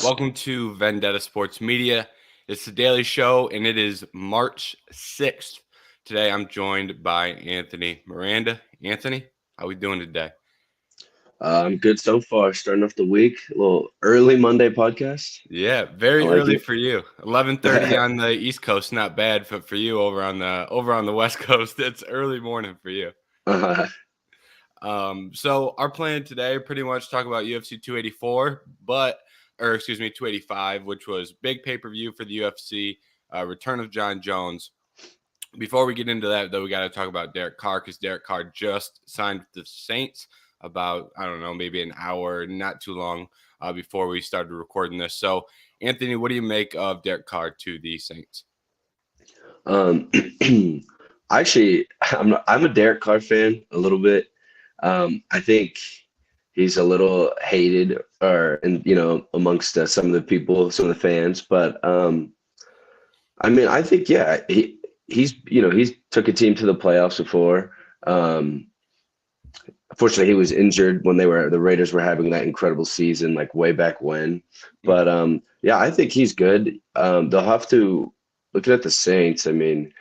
Welcome to Vendetta Sports Media. It's the daily show, and it is March 6th. Today, I'm joined by Anthony Miranda. Anthony, how we doing today? I'm good so far. Starting off the week, a little early Monday podcast. Yeah, I very like early it. for you. 11:30 on the East Coast, not bad, but for you over on the West Coast, it's early morning for you. uh, So our plan today, pretty much talk about UFC 284, or excuse me, 285, which was big pay-per-view for the UFC, return of John Jones. Before we get into that, though, we got to talk about Derek Carr because Derek Carr just signed with the Saints about, I don't know, maybe an hour, not too long before we started recording this. So, Anthony, what do you make of Derek Carr to the Saints? um, actually, I'm a Derek Carr fan a little bit. I think he's a little hated, or and amongst some of the people, some of the fans. But I mean, I think he's took a team to the playoffs before. Um, Unfortunately, he was injured when the Raiders were having that incredible season, like way back when. But yeah, I think he's good. They'll have to looking at the Saints. I mean,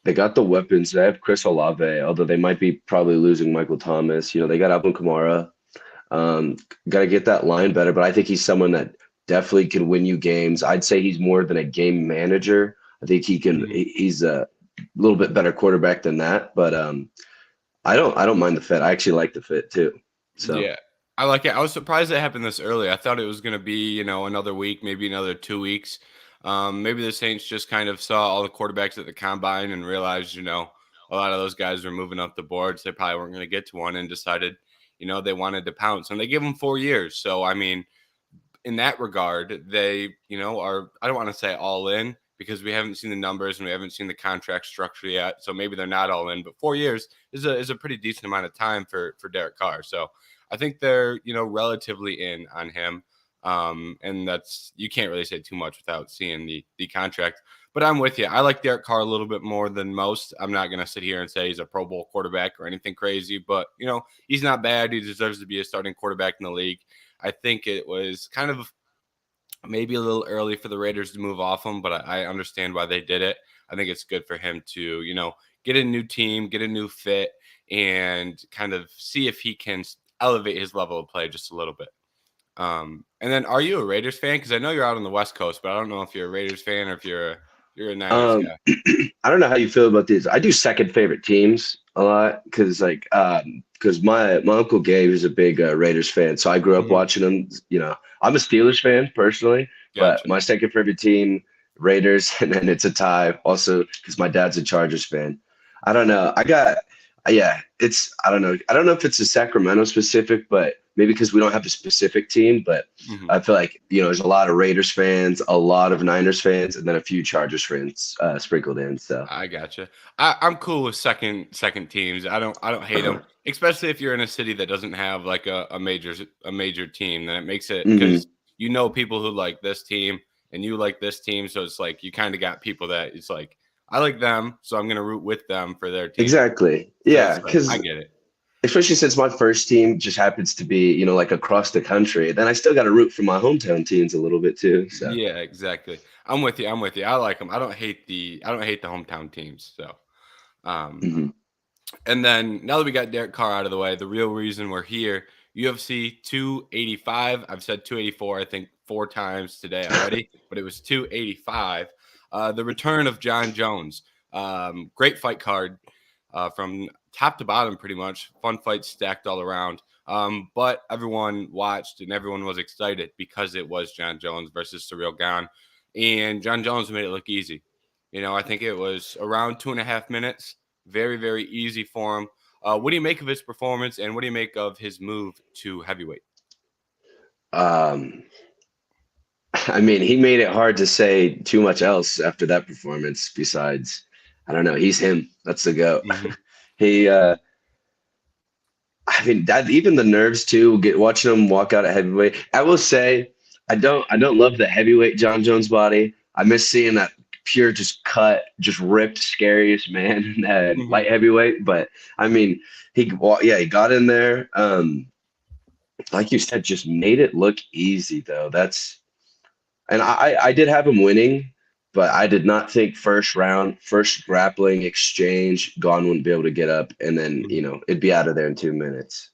they got the weapons. They have Chris Olave, although they might be probably losing Michael Thomas. They got Alvin Kamara. Got to get that line better, but I think he's someone that definitely can win you games. I'd say he's more than a game manager. I think he can. He's a little bit better quarterback than that, but I don't mind the fit. I actually like the fit too. So Yeah, I like it. I was surprised it happened this early. I thought it was going to be, another week, maybe another 2 weeks. Maybe the Saints just kind of saw all the quarterbacks at the combine and realized, a lot of those guys were moving up the boards. They probably weren't going to get to one and decided, they wanted to pounce. And they give them 4 years. So, I mean, in that regard, they, I don't want to say all in because we haven't seen the numbers and we haven't seen the contract structure yet. So maybe they're not all in, but 4 years is a pretty decent amount of time for Derek Carr. So I think they're, relatively in on him. And that's, you can't really say too much without seeing the contract. But I'm with you. I like Derek Carr a little bit more than most. I'm not going to sit here and say he's a Pro Bowl quarterback or anything crazy, but, he's not bad. He deserves to be a starting quarterback in the league. I think it was kind of maybe a little early for the Raiders to move off him, but I understand why they did it. I think it's good for him to, get a new team, get a new fit, and kind of see if he can elevate his level of play just a little bit. And then, are you a Raiders fan? Because I know you're out on the West Coast, but I don't know if you're a Raiders fan or if you're a Niners um, guy. I don't know how you feel about these. I do second favorite teams a lot because because my uncle Gabe is a big Raiders fan, so I grew up Mhm. watching them. I'm a Steelers fan personally, but Gotcha. my second favorite team Raiders, and then it's a tie also because my dad's a Chargers fan. I don't know. Yeah, I don't know. I don't know if it's a Sacramento specific, but maybe because we don't have a specific team. But Mhm. I feel like there's a lot of Raiders fans, a lot of Niners fans, and then a few Chargers fans sprinkled in. So I gotcha. I'm cool with second teams. I don't hate them, especially if you're in a city that doesn't have like a major team. Then it makes it hmm because people who like this team and you like this team, so it's like you kind of got people that it's like I like them, so I'm gonna root with them for their team. exactly, So yeah, it's like I because get it. especially since my first team just happens to be like across the country, then I still got to root for my hometown teams a little bit too. So Yeah, exactly. I'm with you. I'm with you. I like them. I don't hate the hometown teams. So, um, mhm. And then now that we got Derek Carr out of the way, the real reason we're here, UFC 285. I've said 284, I think, 4 times today already, but it was 285. The return of John Jones. Great fight card from top to bottom, pretty much. Fun fights stacked all around. But everyone watched and everyone was excited because it was John Jones versus Cyril Gane. And John Jones made it look easy. I think it was around 2.5 minutes. Very, very easy for him. What do you make of his performance, and what do you make of his move to heavyweight? um, I mean, he made it hard to say too much else after that performance. Besides, I don't know, he's him. That's the go. Hmm. He, I mean, that even the nerves too. Watching him walk out at heavyweight. I will say, I don't love the heavyweight John Jones body. I miss seeing that pure, just cut, just ripped, scariest man in that Hmm. light heavyweight. But I mean, he got in there. Like you said, just made it look easy though. And I did have him winning, but I did not think first round, first grappling exchange, Gone wouldn't be able to get up, and then Mhm. it'd be out of there in 2 minutes.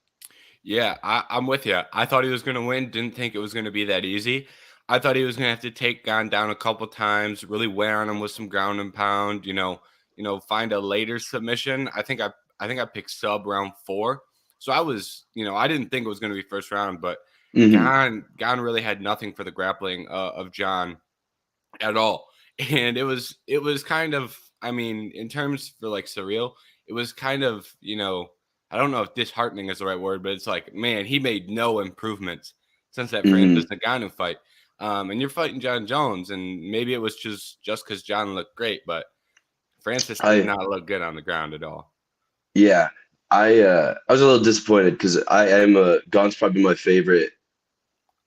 Yeah, I'm with you. I thought he was going to win. Didn't think it was going to be that easy. I thought he was going to have to take Gon down a couple times, really wear on him with some ground and pound. Find a later submission. I think I picked sub round 4. So I was, I didn't think it was going to be first round, but Hmm. Gon really had nothing for the grappling of John at all. And it was kind of, I mean, in terms for like surreal, it was kind of, I don't know if disheartening is the right word, but it's like, man, he made no improvements since that Francis Hmm. Ngannou fight. And you're fighting John Jones, and maybe it was just because John looked great, but Francis did I not look good on the ground at all. Yeah, I was a little disappointed because I am a Gon's probably my favorite.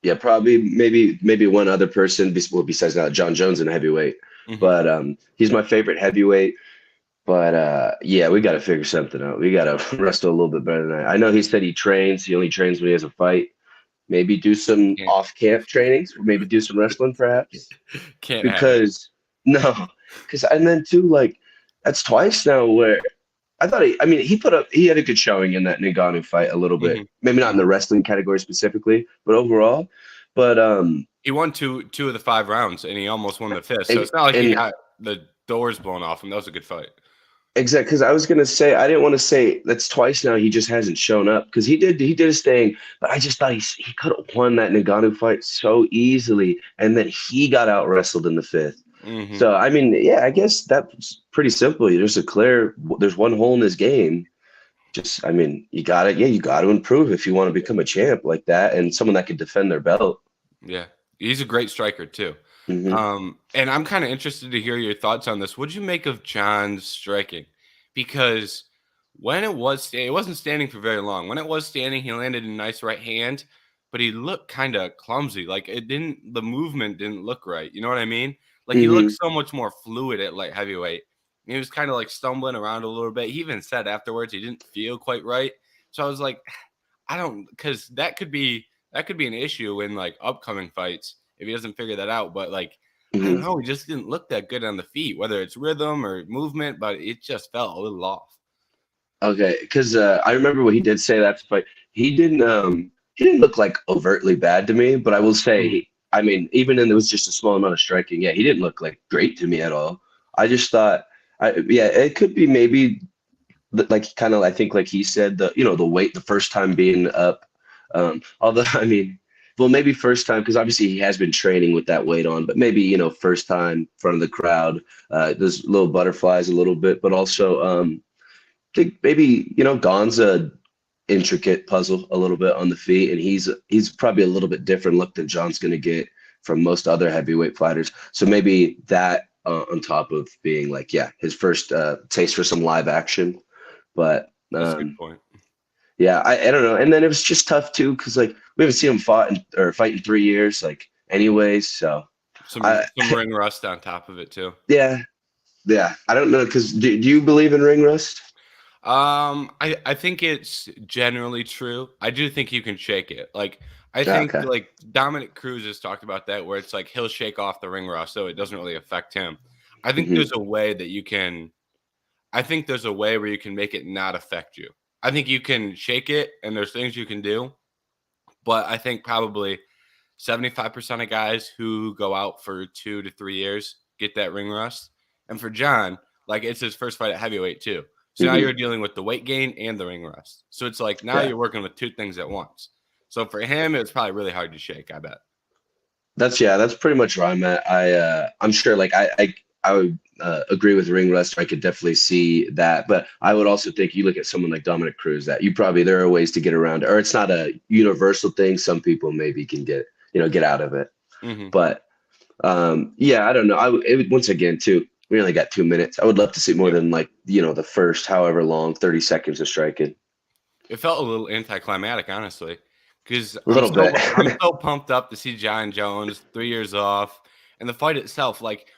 Yeah, probably maybe one other person besides John Jones in heavyweight, Hmm. but he's my favorite heavyweight. But yeah, we got to figure something out. We got to wrestle a little bit better than that. I know he said he trains. He only trains when he has a fight. Maybe do some Can't off-camp trainings, or maybe do some wrestling, perhaps. can't have it. Because no, because and then too, like that's twice now where I thought I mean, he had a good showing in that Ngannou fight a little bit. Hmm. Maybe not in the Hmm. wrestling category specifically, but overall. But He won two of the 5 rounds, and he almost won the fifth. So and, it's not like he and got the doors blown off him. That was a good fight. exactly, because I was gonna say I didn't want to say that's twice now he just hasn't shown up because he did his thing, but I just thought he could have won that Ngannou fight so easily, and then he got out wrestled in the fifth. Hmm. So I mean, yeah, I guess that's pretty simple. There's one hole in this game. Just, I mean, you got to improve if you want to become a champ like that and someone that can defend their belt. Yeah, he's a great striker too. Hmm. And I'm kind of interested to hear your thoughts on this. What'd you make of John's striking? Because when it wasn't standing for very long. When it was standing, he landed a nice right hand, but he looked kind of clumsy. Like the movement didn't look right. You know what I mean? Like he looked Hmm. so much more fluid at light heavyweight. He was kind of like stumbling around a little bit. He even said afterwards he didn't feel quite right. So I was like, I don't, because that could be an issue in like upcoming fights if he doesn't figure that out. But like, I don't Hmm. know, he just didn't look that good on the feet, whether it's rhythm or movement, but it just felt a little off. Okay, because I remember what he did say that fight. He didn't look like overtly bad to me, but I will say, Mhm. I mean, even in there was just a small amount of striking. Yeah, he didn't look like great to me at all. I just thought, yeah, it could be maybe like kind of I think like he said the weight the first time being up. Although I mean, well maybe first time because obviously he has been training with that weight on, but maybe first time in front of the crowd, there's little butterflies a little bit, but also I think maybe Gonza intricate puzzle a little bit on the feet, and he's probably a little bit different look than John's going to get from most other heavyweight fighters. So maybe that on top of being like, yeah, his first taste for some live action. But That's a good point. yeah, I don't know. And then it was just tough too because like we haven't seen him fight in 3 years, like anyways. So Some I some ring rust on top of it too. yeah, yeah, I don't know because do you believe in ring rust? I think it's generally true. I do think you can shake it. Like I think Okay. like Dominic Cruz has talked about that, where it's like he'll shake off the ring rust, so it doesn't really affect him. I think Hmm. there's a way that you can. I think there's a way where you can make it not affect you. I think you can shake it, and there's things you can do, but I think probably 75% of guys who go out for 2 to 3 years get that ring rust. And for John, like it's his first fight at heavyweight too. So now you're Hmm. dealing with the weight gain and the ring rust. So it's like now Yeah. you're working with two things at once. So for him, it's probably really hard to shake, I bet. That's pretty much where I'm at. I'm sure like I would agree with ring rust. I could definitely see that, but I would also think you look at someone like Dominic Cruz that you probably there are ways to get around it, or it's not a universal thing. Some people maybe can get out of it, Hmm. but yeah, I don't know. Once again too. We only got 2 minutes. I would love to see more Yeah. than like the first however long 30 seconds of striking. It felt a little anticlimactic, honestly, because A I'm little bit. so I'm so pumped up to see John Jones 3 years off, and the fight itself. Like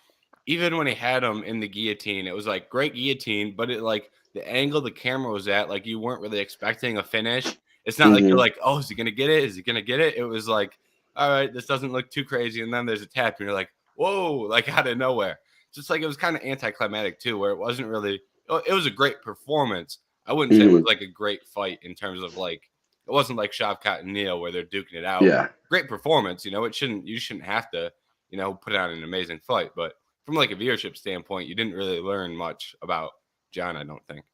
even when he had him in the guillotine, it was like great guillotine, but it like the angle the camera was at, like you weren't really expecting a finish. It's not like you're Hmm. like, oh, is he gonna get it? Is he gonna get it? It was like all right, this doesn't look too crazy. And then there's a tap, and you're like, whoa, like out of nowhere. Just like it was kind of anticlimactic too, where it wasn't really. It was a great performance. I wouldn't say it was Mhm. like a great fight in terms of like it wasn't like Shavkat and Neil where they're duking it out. Yeah. Great performance, you shouldn't have to, put on an amazing fight. But from like a viewership standpoint, you didn't really learn much about John, I don't think.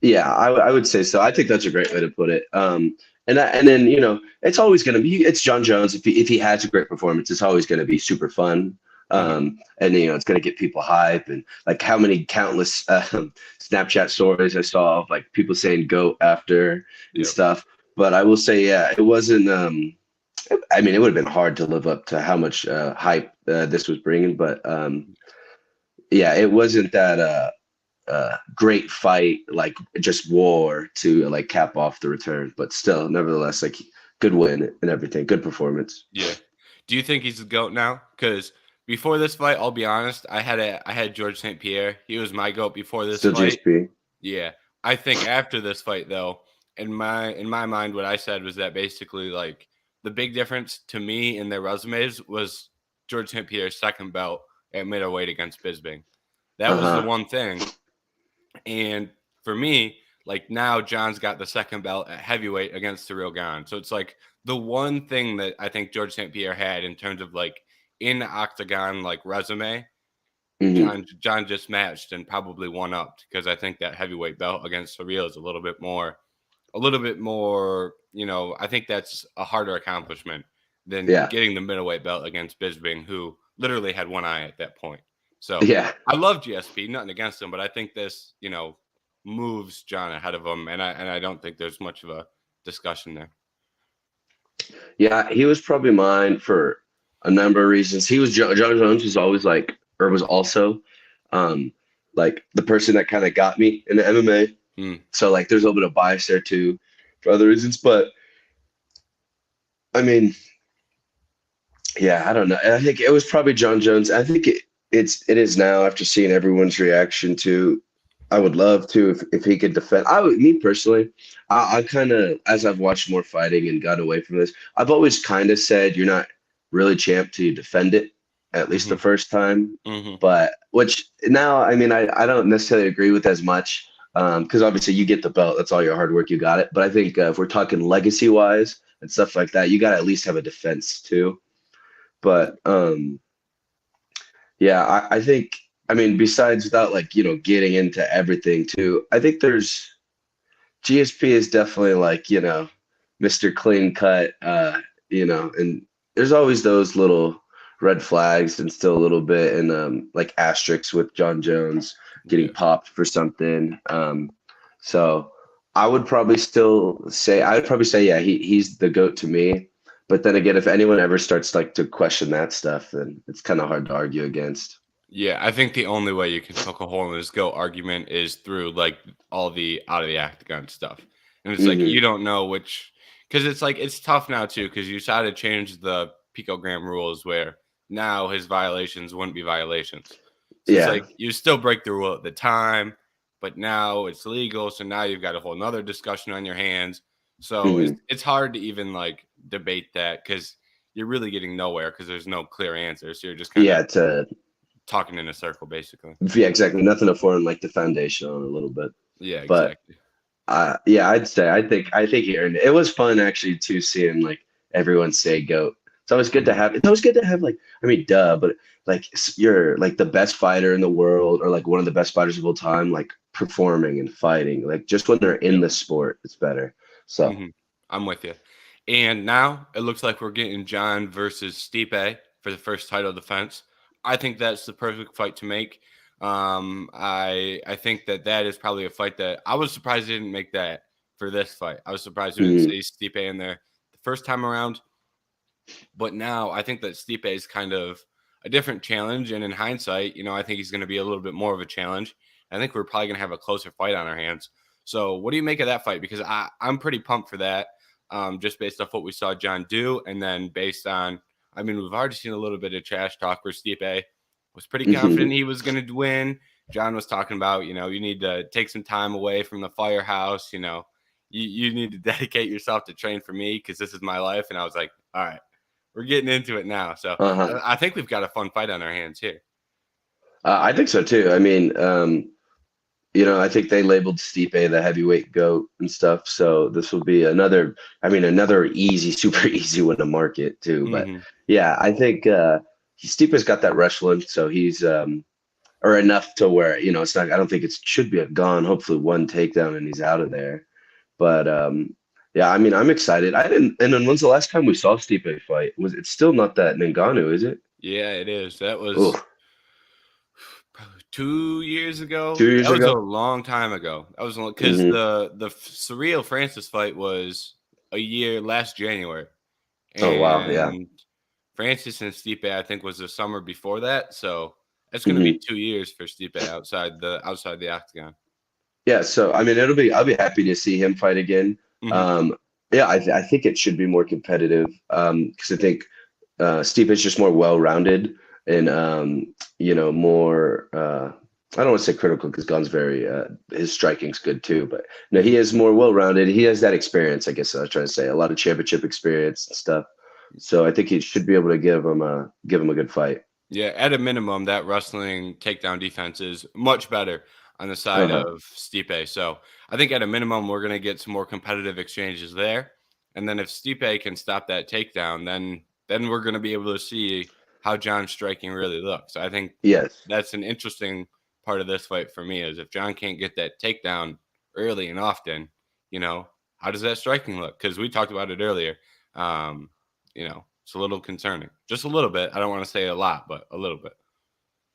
Yeah, I would say so. I think that's a great way to put it. And then it's always going to be it's John Jones. If he has a great performance, it's always going to be super fun. Hmm. And it's going to get people hype and like how many countless Snapchat stories I saw of like people saying "goat" after and Yep. stuff. But I will say, yeah, it wasn't. I mean, it would have been hard to live up to how much hype this was bringing, but yeah, it wasn't that. Great fight, like just war to like cap off the return, but still, nevertheless, like good win and everything, good performance. Yeah. Do you think he's the GOAT now? Because before this fight, I'll be honest, I had George St. Pierre. He was my GOAT before this Still fight. GSP. Yeah. I think after this fight though, in my mind, what I said was that basically like the big difference to me in their resumes was George St. Pierre's second belt at middleweight against Bisping. That was the Uh-huh. one thing. And for me, like now John's got the second belt at heavyweight against the real Gon. So it's like the one thing that I think George St. Pierre had in terms of like in the octagon like resume, Hmm. John just matched and probably won up because I think that heavyweight belt against Surreal is a little bit more, I think that's a harder accomplishment than Yeah. getting the middleweight belt against Bisping, who literally had one eye at that point. So Yeah. I love GSP, nothing against him, but I think this, moves John ahead of him, and I don't think there's much of a discussion there. Yeah, he was probably mine for a number of reasons. John Jones was always like, or was also, um, like the person that kind of got me into MMA. Mm, So like, there's a little bit of bias there too, for other reasons. But I mean, yeah, I don't know. I think it was probably John Jones. I think it is now after seeing everyone's reaction to. I would love to if he could defend. Me personally, I kind of as I've watched more fighting and got away from this, I've always kind of said you're not really champ till you defend it, at least the hmm first time. hmm But which now, I mean, I don't necessarily agree with as much because obviously you get the belt, that's all your hard work, you got it. But I think if we're talking legacy wise and stuff like that, you got to at least have a defense too. But yeah, I think I mean besides without like getting into everything too, I think there's GSP is definitely like Mr. Clean Cut, and there's always those little red flags and still a little bit and like asterisks with John Jones getting Yeah. popped for something. So I would probably say yeah he's the goat to me. But then again, if anyone ever starts like to question that stuff, then it's kind of hard to argue against. Yeah, I think the only way you can poke a hole in this GOAT argument is through like all the out of the octagon stuff. And it's like you Hmm. don't know which because it's like it's tough now too, because you decided to change the picogram rules where now his violations wouldn't be violations. So it's Yeah. like you still break the rule at the time, but now it's legal. So now you've got a whole nother discussion on your hands. So Hmm. it's hard to even like debate that because you're really getting nowhere because there's no clear answer. So you're just kind of Yeah, to talking in a circle, basically. yeah, exactly. Nothing to form like the foundation on a little bit. Yeah, But exactly. yeah, I think he earned it. It was fun actually to seeing like everyone say goat. Mhm. It's always good to have like I mean duh, but like you're like the best fighter in the world or like one of the best fighters of all time, like performing and fighting. Like just when they're in Yep. the sport, it's better. So Mhm. I'm with you. And now it looks like we're getting John versus Stipe for the first title defense. I think that's the perfect fight to make. I think that is probably a fight that I was surprised they didn't make that for this fight. I was surprised we didn't mhm. see Stipe in there the first time around. But now I think that Stipe is kind of a different challenge. And in hindsight, I think he's going to be a little bit more of a challenge. I think we're probably going to have a closer fight on our hands. So, what do you make of that fight? Because I'm pretty pumped for that, just based off what we saw John do. And then based on, I mean, we've already seen a little bit of trash talk where Stipe was pretty confident Mhm. he was going to win. John was talking about, you need to take some time away from the firehouse. You need to dedicate yourself to train for me because this is my life. And I was like, all right, we're getting into it now. So Uh-huh. I think we've got a fun fight on our hands here. I think so too. I mean, I think they labeled Stipe the heavyweight goat and stuff. So this will be another easy, super easy one to market too. But Hmm. yeah, I think Stipe's got that wrestling, so he's or enough to where it's not. I don't think it should be a gone. Hopefully, one takedown and he's out of there. But yeah, I mean, I'm excited. I didn't. And then when's the last time we saw Stipe fight? Was it still not that Ngannou? Is it? Yeah, it is. That was Oh, probably 2 years ago. 2 years That was a ago. long time ago. That was because Hmm. the surreal Francis fight was a year last January, Oh wow, yeah. and Francis and Stipe I think was the summer before that. So it's going to be Hmm. 2 years for Stipe outside the octagon. Yeah, so I mean, I'll be happy to see him fight again. Hmm. Um, yeah, I think it should be more competitive because I think Steve is just more well-rounded and more. I don't want to say critical because Gun's very his striking's good too, but no, he Hmm. is more well-rounded. He has that experience, I guess I was trying to say, a lot of championship experience and stuff. So I think he should be able to give him a good fight. Yeah, at a minimum, that wrestling takedown defense is much better on the side Uh-huh. of Stipe. So I think at a minimum, we're going to get some more competitive exchanges there. And then if Stipe can stop that takedown, then we're going to be able to see how John's striking really looks. I think Yes. that's an interesting part of this fight for me is if John can't get that takedown early and often, how does that striking look? Because we talked about it earlier. Um, it's a little concerning, just a little bit. I don't want to say a lot, but a little bit.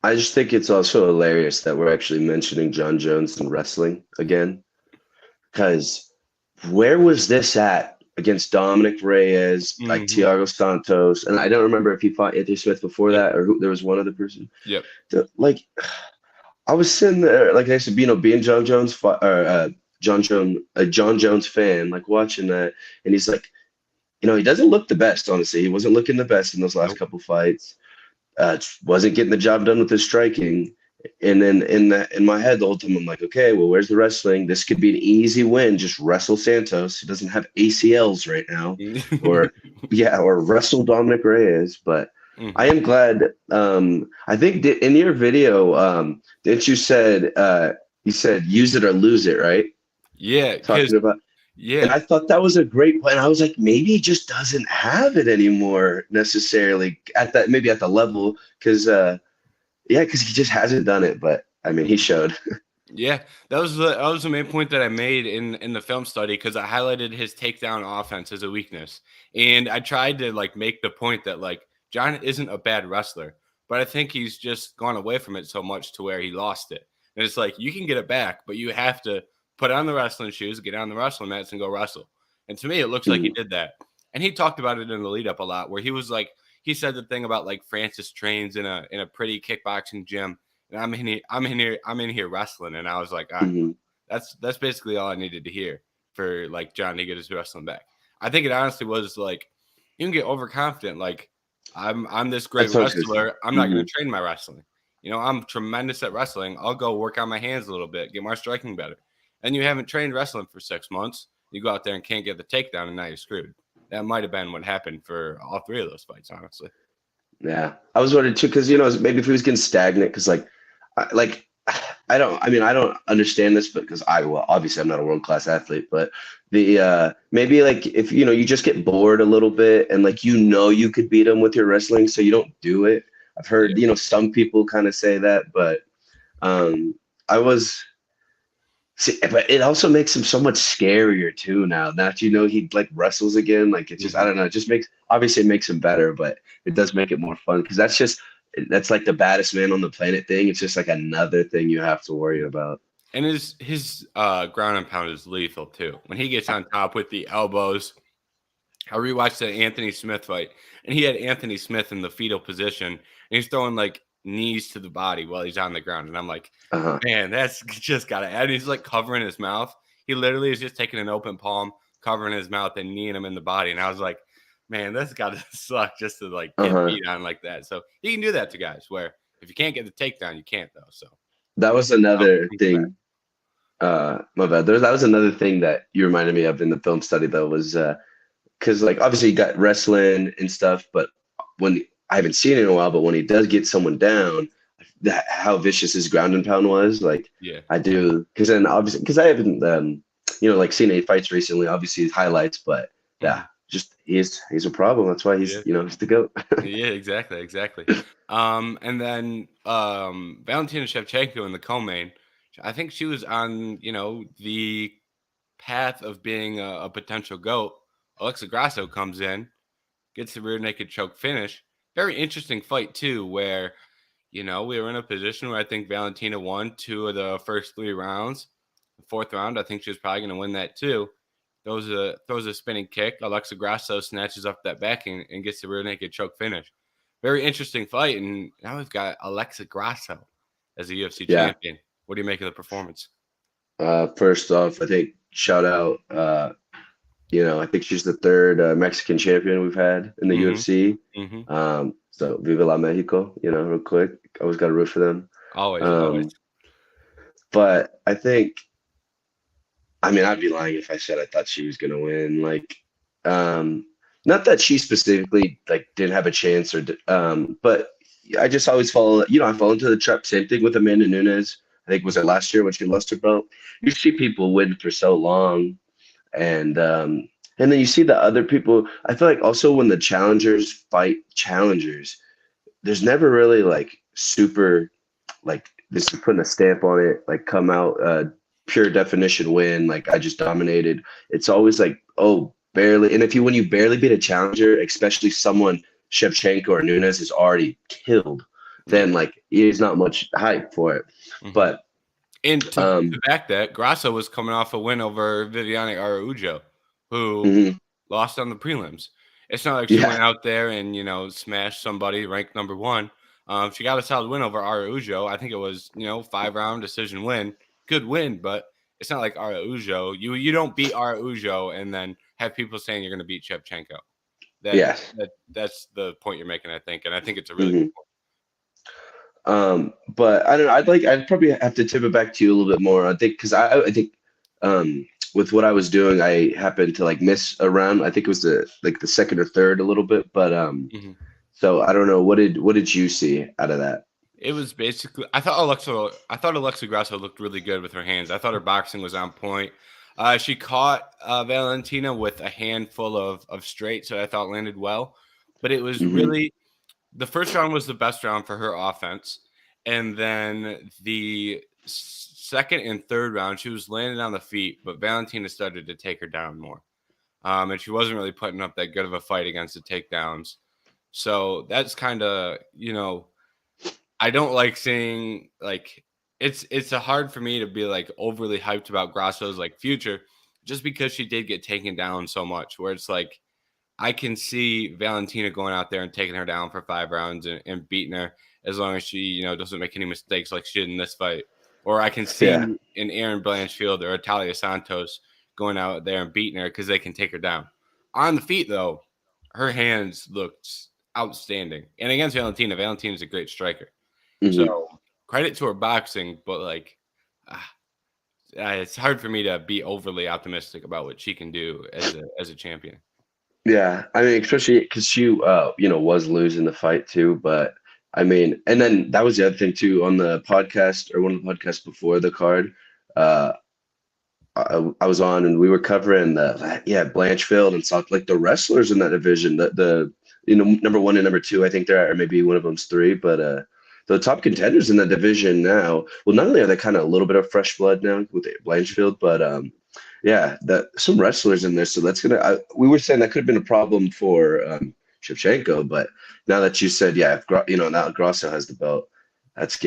I just think it's also hilarious that we're actually mentioning John Jones and wrestling again. Because where was this at against Dominic Reyes, like Hmm. Thiago Santos? And I don't remember if he fought Anthony Smith before Yep. that or there was one other person. Yep. Like, I was sitting there, like I said, being John Jones, John Jones fan, like watching that. And he's like, he doesn't look the best, honestly. He wasn't looking the best in those last Nope. couple fights. Wasn't getting the job done with his striking. And then in my head the whole time I'm like, okay, well, where's the wrestling? This could be an easy win. Just wrestle Santos. He doesn't have ACLs right now, or yeah, or wrestle Dominic Reyes. But I Hmm. am glad. I think in your video, didn't you said use it or lose it, right? Yeah, because Talking about. And yeah, I thought that was a great point. I was like, maybe he just doesn't have it anymore necessarily at that, maybe at the level, because yeah, because he just hasn't done it. But I mean, he showed. yeah, that was the main point that I made in the film study because I highlighted his takedown offense as a weakness, and I tried to like make the point that like John isn't a bad wrestler, but I think he's just gone away from it so much to where he lost it. And it's like you can get it back, but you have to put on the wrestling shoes, get on the wrestling mats, and go wrestle. And to me, it looks like he Mhm. did that. And he talked about it in the lead up a lot, where he was like, he said the thing about like Francis trains in a pretty kickboxing gym and I'm in here wrestling. And I was like, all right, Mhm. that's basically all I needed to hear for like John to get his wrestling back. I think it honestly was like you can get overconfident. Like I'm this great That's what I was gonna say. wrestler. I'm not going Mhm. to train my wrestling. I'm tremendous at wrestling. I'll go work on my hands a little bit, get my striking better. And you haven't trained wrestling for 6 months. You go out there and can't get the takedown, and now you're screwed. That might have been what happened for all three of those fights, honestly. Yeah, I was wondering too, because maybe if he was getting stagnant, because like I don't. I mean, I don't understand this, but because obviously I'm not a world class athlete, but the maybe like if you just get bored a little bit and like you could beat him with your wrestling, so you don't do it. I've heard Yeah. some people kind of say that, but um, I was. See, but it also makes him so much scarier too now. Now that he like wrestles again, like it just I Hmm. don't know, it just makes obviously it makes him better, but it does make it more fun because that's like the baddest man on the planet thing. It's just like another thing you have to worry about. And his ground and pound is lethal too. When he gets on top with the elbows, I rewatched the Anthony Smith fight, and he had Anthony Smith in the fetal position, and he's throwing like knees to the body while he's on the ground. And I'm like, Uh-huh. man, that's just gotta add. He's like covering his mouth. He literally is just taking an open palm, covering his mouth, and kneeing him in the body. And I was like, man, that's gotta suck just to like get Uh-huh. beat on like that. So he can do that to guys where if you can't get the takedown, you can't though. So That was I hope another he comes back. thing. My bad. That was another thing that you reminded me of in the film study though was because like obviously you got wrestling and stuff, but when I haven't seen it in a while, but when he does get someone down, that how vicious his ground and pound was. Like Yeah. I do, because then obviously, because I haven't, like seen any fights recently. Obviously, his highlights, but yeah, Mhm. just he's a problem. That's why Yeah. he's the goat. Yeah, exactly, exactly. And then Valentina Shevchenko in the co-main, I think she was on, the path of being a potential GOAT. Alexa Grasso comes in, gets the rear naked choke finish. Very interesting fight too, where we were in a position where I think Valentina won 2 of the first 3 rounds. The 4th round, I think she was probably going to win that too. Throws a spinning kick. Alexa Grasso snatches up that back and gets the rear naked choke finish. Very interesting fight, and now we've got Alexa Grasso as a UFC Yeah. champion. What do you make of the performance? First off, I think shout out. I think she's the third Mexican champion we've had in the Mm-hmm. UFC. Mm-hmm. So Viva la Mexico, real quick. Always got to root for them. Always, always. Um, but I think, I mean, I'd be lying if I said I thought she was gonna win. Like, um, not that she specifically like didn't have a chance but I just always follow. I fall into the trap. Same thing with Amanda Nunes. I think was it last year when she lost her belt. You see people win for so long, and then you see the other people. I feel like also when the challengers fight challengers, there's never really like super like this is putting a stamp on it, like come out pure definition win, like I just dominated. It's always like, oh, barely. And if you when you barely beat a challenger, especially someone Shevchenko or Nunes is already killed, Yeah. then like there's not much hype for it. Mm-hmm. But And to um back that, Grasso was coming off a win over Viviane Araujo, who mhm, lost on the prelims. It's not like she yeah, went out there and, smashed somebody ranked number one. She got a solid win over Araujo. I think it was, 5-round decision win. Good win, but it's not like Araujo. You don't beat Araujo and then have people saying you're going to beat Shevchenko. That yeah. that's the point you're making, I think, and I think it's a really good Mhm. point. But I don't know. I'd probably have to tip it back to you a little bit more. I think because I think with what I was doing, I happened to like miss a round. I think it was the second or third a little bit. But Mhm. so I don't know. What did you see out of that? It was basically I thought Alexa Grasso looked really good with her hands. I thought her boxing was on point. She caught Valentina with a handful of straight, so I thought landed well. But it was Hmm. really the first round was the best round for her offense, and then the second and third round she was landing on the feet, but Valentina started to take her down more, and she wasn't really putting up that good of a fight against the takedowns. So that's kind of I don't like seeing like it's a hard for me to be like overly hyped about Grasso's like future just because she did get taken down so much where it's like I can see Valentina going out there and taking her down for 5 rounds and beating her as long as she, doesn't make any mistakes like she did in this fight. Or I can Yeah. see an Aaron Blanchfield or Talia Santos going out there and beating her because they can take her down. On the feet, though, her hands looked outstanding. And against Valentina's a great striker. So Hmm. credit to her boxing, but like ah, it's hard for me to be overly optimistic about what she can do as a champion. Yeah. I mean, especially because she was losing the fight too. But I mean, and then that was the other thing too on the podcast or one of the podcasts before the card. Uh, I was on and we were covering Blanchfield and South like the wrestlers in that division the number one and number two I think there are maybe one of them's three but the top contenders in that division now well not only are they kind of a little bit of fresh blood now with Blanchfield but yeah that some wrestlers in there so that's we were saying that could have been a problem for Shevchenko but now that you said yeah if now Grasso has the belt that's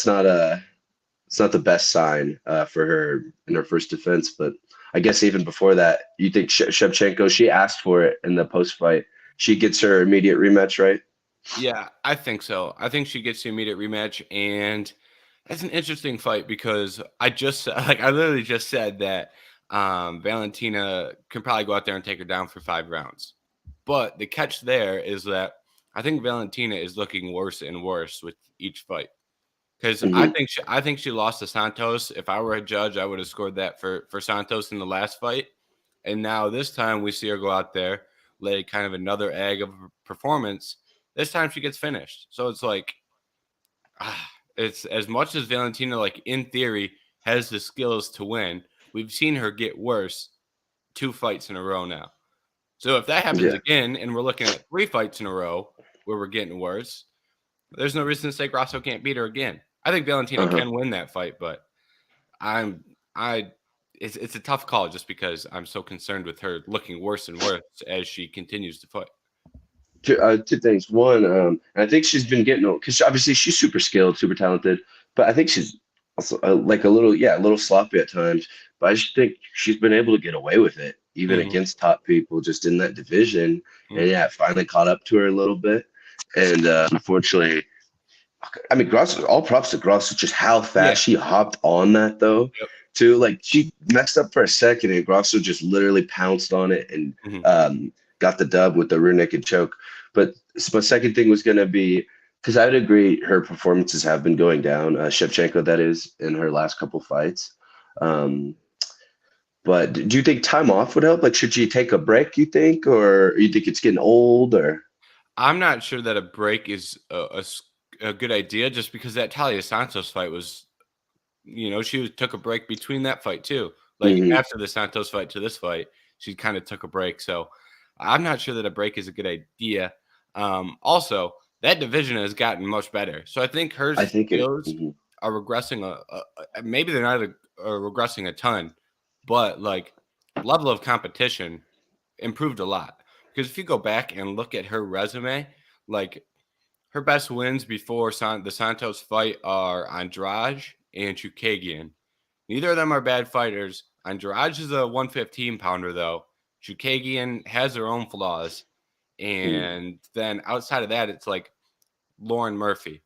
not a it's not the best sign for her in her first defense. But I guess even before that, you think Shevchenko, she asked for it in the post fight. She gets her immediate rematch, right? Yeah, I think so. I think she gets the immediate rematch, and that's an interesting fight because I literally just said that Valentina can probably go out there and take her down for 5 rounds. But the catch there is that I think Valentina is looking worse and worse with each fight. Because Hmm. I think she lost to Santos. If I were a judge, I would have scored that for Santos in the last fight. And now this time we see her go out there, lay kind of another egg of a performance, This time she gets finished. So it's like, it's as much as Valentina, like in theory, has the skills to win. We've seen her get worse 2 fights in a row now. So if that happens Yeah. again, and we're looking at 3 fights in a row where we're getting worse, there's no reason to say Grasso can't beat her again. I think Valentina Uh-huh. can win that fight, but I'm I it's a tough call just because I'm so concerned with her looking worse and worse as she continues to fight. Two things. One, and I think she's been getting because obviously she's super skilled, super talented, but I think she's also like a little, yeah, a little sloppy at times. But I just think she's been able to get away with it, even Mhm, against top people, just in that division. And mhm. yeah, it finally caught up to her a little bit. And unfortunately, I mean, Gross, all props to Gross, just how Yeah. fast she hopped on that though. Yep. Too like she messed up for a second, and Grosso just literally pounced on it and Mhm. got the dub with the rear naked choke. But my second thing was gonna be because I would agree her performances have been going down. Shevchenko, that is, in her last couple fights. Um, but do you think time off would help? Like, should she take a break? You think, or you think it's getting old? Or I'm not sure that a break is a good idea just because that Talia Santos fight was, she took a break between that fight too. Like Mhm. after the Santos fight to this fight, she kind of took a break. So I'm not sure that a break is a good idea. Also, that division has gotten much better. So I think her I think it. skills Mhm. are regressing maybe they're not regressing a ton, but like level of competition improved a lot. Because if you go back and look at her resume, like her best wins before the Santos fight are Andrade and Chukagian. Neither of them are bad fighters. Andrade is a 115 pounder, though. Chukagian has her own flaws. Mhm. And then outside of that, it's like Lauren Murphy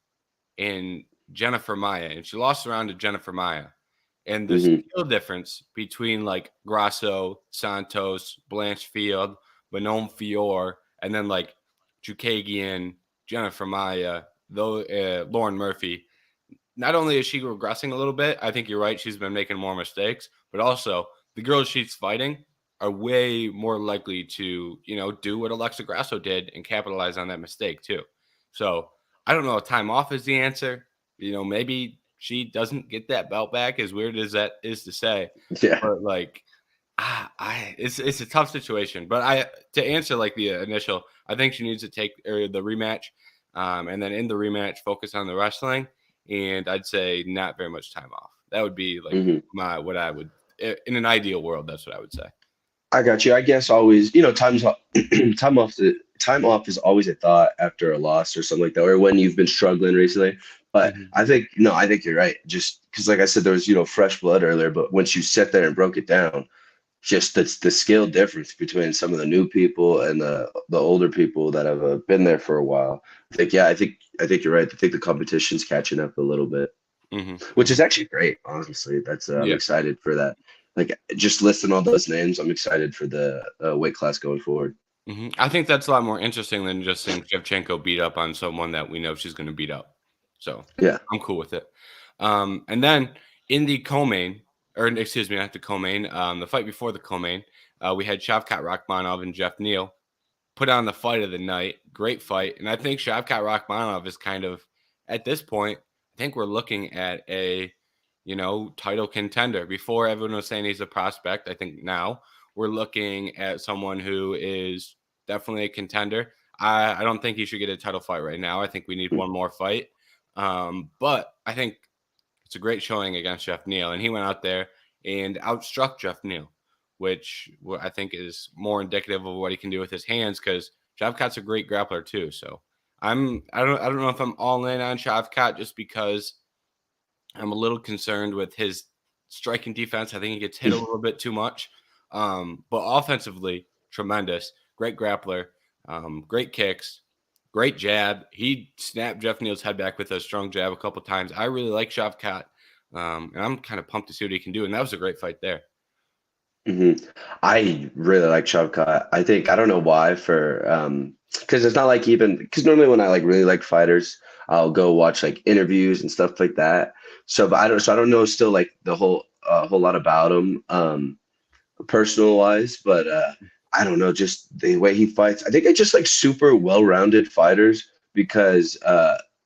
and Jennifer Maya. And she lost around to Jennifer Maya. And the Mhm. skill difference between like Grasso, Santos, Blanchfield, Manon Fior, and then like Chukagian, Jennifer Maya, though Lauren Murphy, not only is she regressing a little bit, I think you're right. She's been making more mistakes, but also the girls she's fighting are way more likely to, do what Alexa Grasso did and capitalize on that mistake too. So I don't know if time off is the answer. Maybe she doesn't get that belt back, as weird as that is to say. Yeah. But like, it's a tough situation. But to answer like the initial, I think she needs to take the rematch, and then in the rematch focus on the wrestling, and I'd say not very much time off. That would be like Mhm. my what I would in an ideal world. That's what I would say. I got you. I guess always, times off, time off is always a thought after a loss or something like that, or when you've been struggling recently. But Mhm. I think no, I think you're right. Just because, like I said, there was fresh blood earlier, but once you sat there and broke it down, just the skill difference between some of the new people and the older people that have been there for a while. I think yeah, I think you're right. I think the competition's catching up a little bit, Mhm. which is Mhm. actually great. Honestly, that's I'm Yeah. excited for that. Like just listing all those names, I'm excited for the weight class going forward. I think that's a lot more interesting than just seeing Shevchenko beat up on someone that we know she's going to beat up. So Yeah. I'm cool with it. And then in the co-main, or excuse me, not the co-main, the fight before the co-main, we had Shavkat Rakhmonov and Jeff Neal put on the fight of the night. Great fight, and I think Shavkat Rakhmonov is kind of at this point. I think we're looking at a title contender. Before everyone was saying he's a prospect. I think now we're looking at someone who is definitely a contender. I don't think he should get a title fight right now. I think we need one more fight. But I think it's a great showing against Jeff Neal, and he went out there and outstruck Jeff Neal, which I think is more indicative of what he can do with his hands. Because Shavkat's a great grappler too. So I don't know if I'm all in on Shavkat just because I'm a little concerned with his striking defense. I think he gets hit a little bit too much. But offensively, tremendous. Great grappler, great kicks, great jab. He snapped Jeff Neal's head back with a strong jab a couple times. I really like Shavkat, and I'm kind of pumped to see what he can do. And that was a great fight there. hmm I really like Shavkat. I think I don't know why for because it's not like even because normally when I like really like fighters, I'll go watch like interviews and stuff like that. But I don't know still like the whole lot about him personal wise, but I don't know just the way he fights. I think I just like super well-rounded fighters because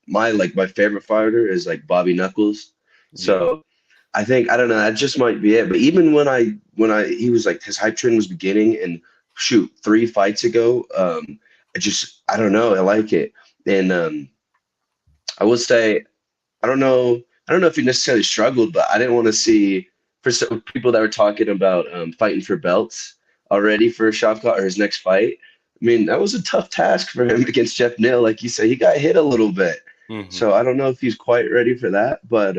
my favorite fighter is like Bobby Knuckles. Yeah. So I think I don't know, that just might be it. But even when I he was like his hype train was beginning and shoot 3 fights ago, I don't know, I like it. And I would say I don't know if he necessarily struggled, but I didn't want to see for some people that were talking about fighting for belts already for Shavkat or his next fight. I mean, that was a tough task for him against Jeff Neal. Like you said, he got hit a little bit. Hmm. So I don't know if he's quite ready for that, but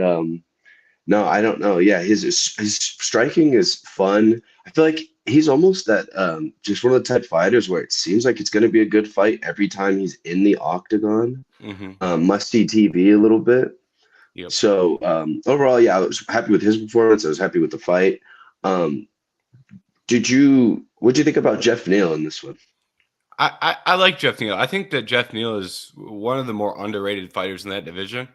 no, I don't know. Yeah, his striking is fun. I feel like he's almost that just one of the type fighters where it seems like it's going to be a good fight every time he's in the octagon. Hmm. Must see TV a little bit. Yep. So overall, yeah, I was happy with his performance. I was happy with the fight. Um, what did you think about Jeff Neal in this one? I like Jeff Neal. I think that Jeff Neal is one of the more underrated fighters in that division.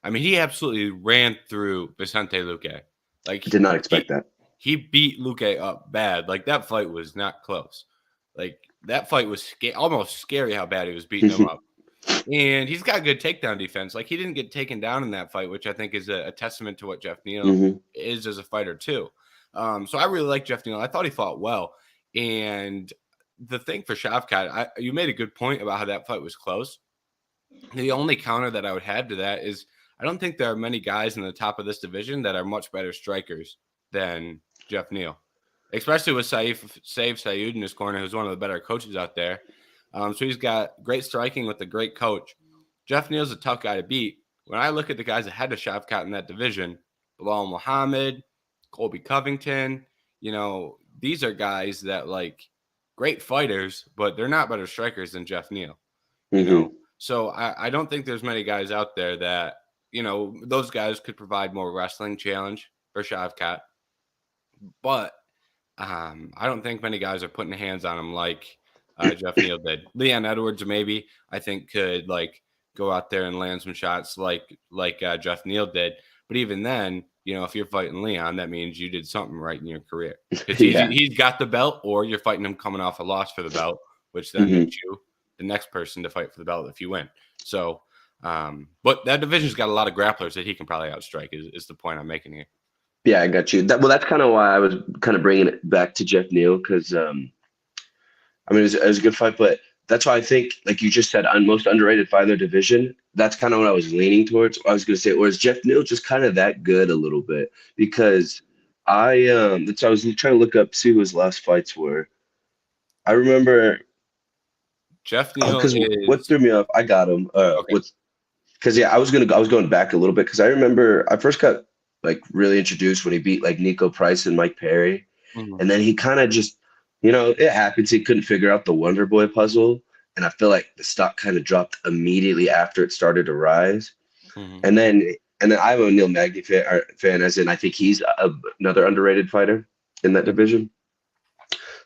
I mean, he absolutely ran through Vicente Luque. Like I did not expect he that. he beat Luque up bad. Like that fight was not close. Like that fight was almost scary how bad he was beating him up. And he's got good takedown defense. Like he didn't get taken down in that fight, which I think is a testament to what Jeff Neal Hmm. is as a fighter too. So I really like Jeff Neal. I thought he fought well. And the thing for Shavkat, you made a good point about how that fight was close. The only counter that I would have to that is I don't think there are many guys in the top of this division that are much better strikers than Jeff Neal, especially with Saif Sayud in his corner, who's one of the better coaches out there. So he's got great striking with a great coach. Jeff Neal's a tough guy to beat. When I look at the guys ahead of Shavkat in that division, Bilal Muhammad, Colby Covington, these are guys that like great fighters, but they're not better strikers than Jeff Neal, you know. Hmm. So I don't think there's many guys out there that, those guys could provide more wrestling challenge for Shavkat. But I don't think many guys are putting hands on him like Jeff Neal did. Leon Edwards maybe I think could like go out there and land some shots like Jeff Neal did. But even then, if you're fighting Leon, that means you did something right in your career because he's Yeah. he's got the belt, or you're fighting him coming off a loss for the belt, which then Hmm. makes you the next person to fight for the belt if you win. So, but that division's got a lot of grapplers that he can probably outstrike. Is the point I'm making here? Yeah, I got you. That's kind of why I was kind of bringing it back to Jeff Neal because I mean it was a good fight, but that's why I think, like you just said, most underrated fight in their division. That's kind of what I was leaning towards. I was going to say, or is Jeff Neal just kind of that good a little bit? Because I was trying to look up, see who his last fights were. I remember, Jeff oh, Neal because what is threw me off, I got him. okay. With because yeah, I was going back a little bit because I remember I first got like really introduced when he beat like Nico Price and Mike Perry. Mhm, And then he kind of just, it happens. He couldn't figure out the Wonder Boy puzzle. And I feel like the stock kind of dropped immediately after it started to rise. mhm. And then, and then I'm a Neil Magny fan, as in I think he's another underrated fighter in that division.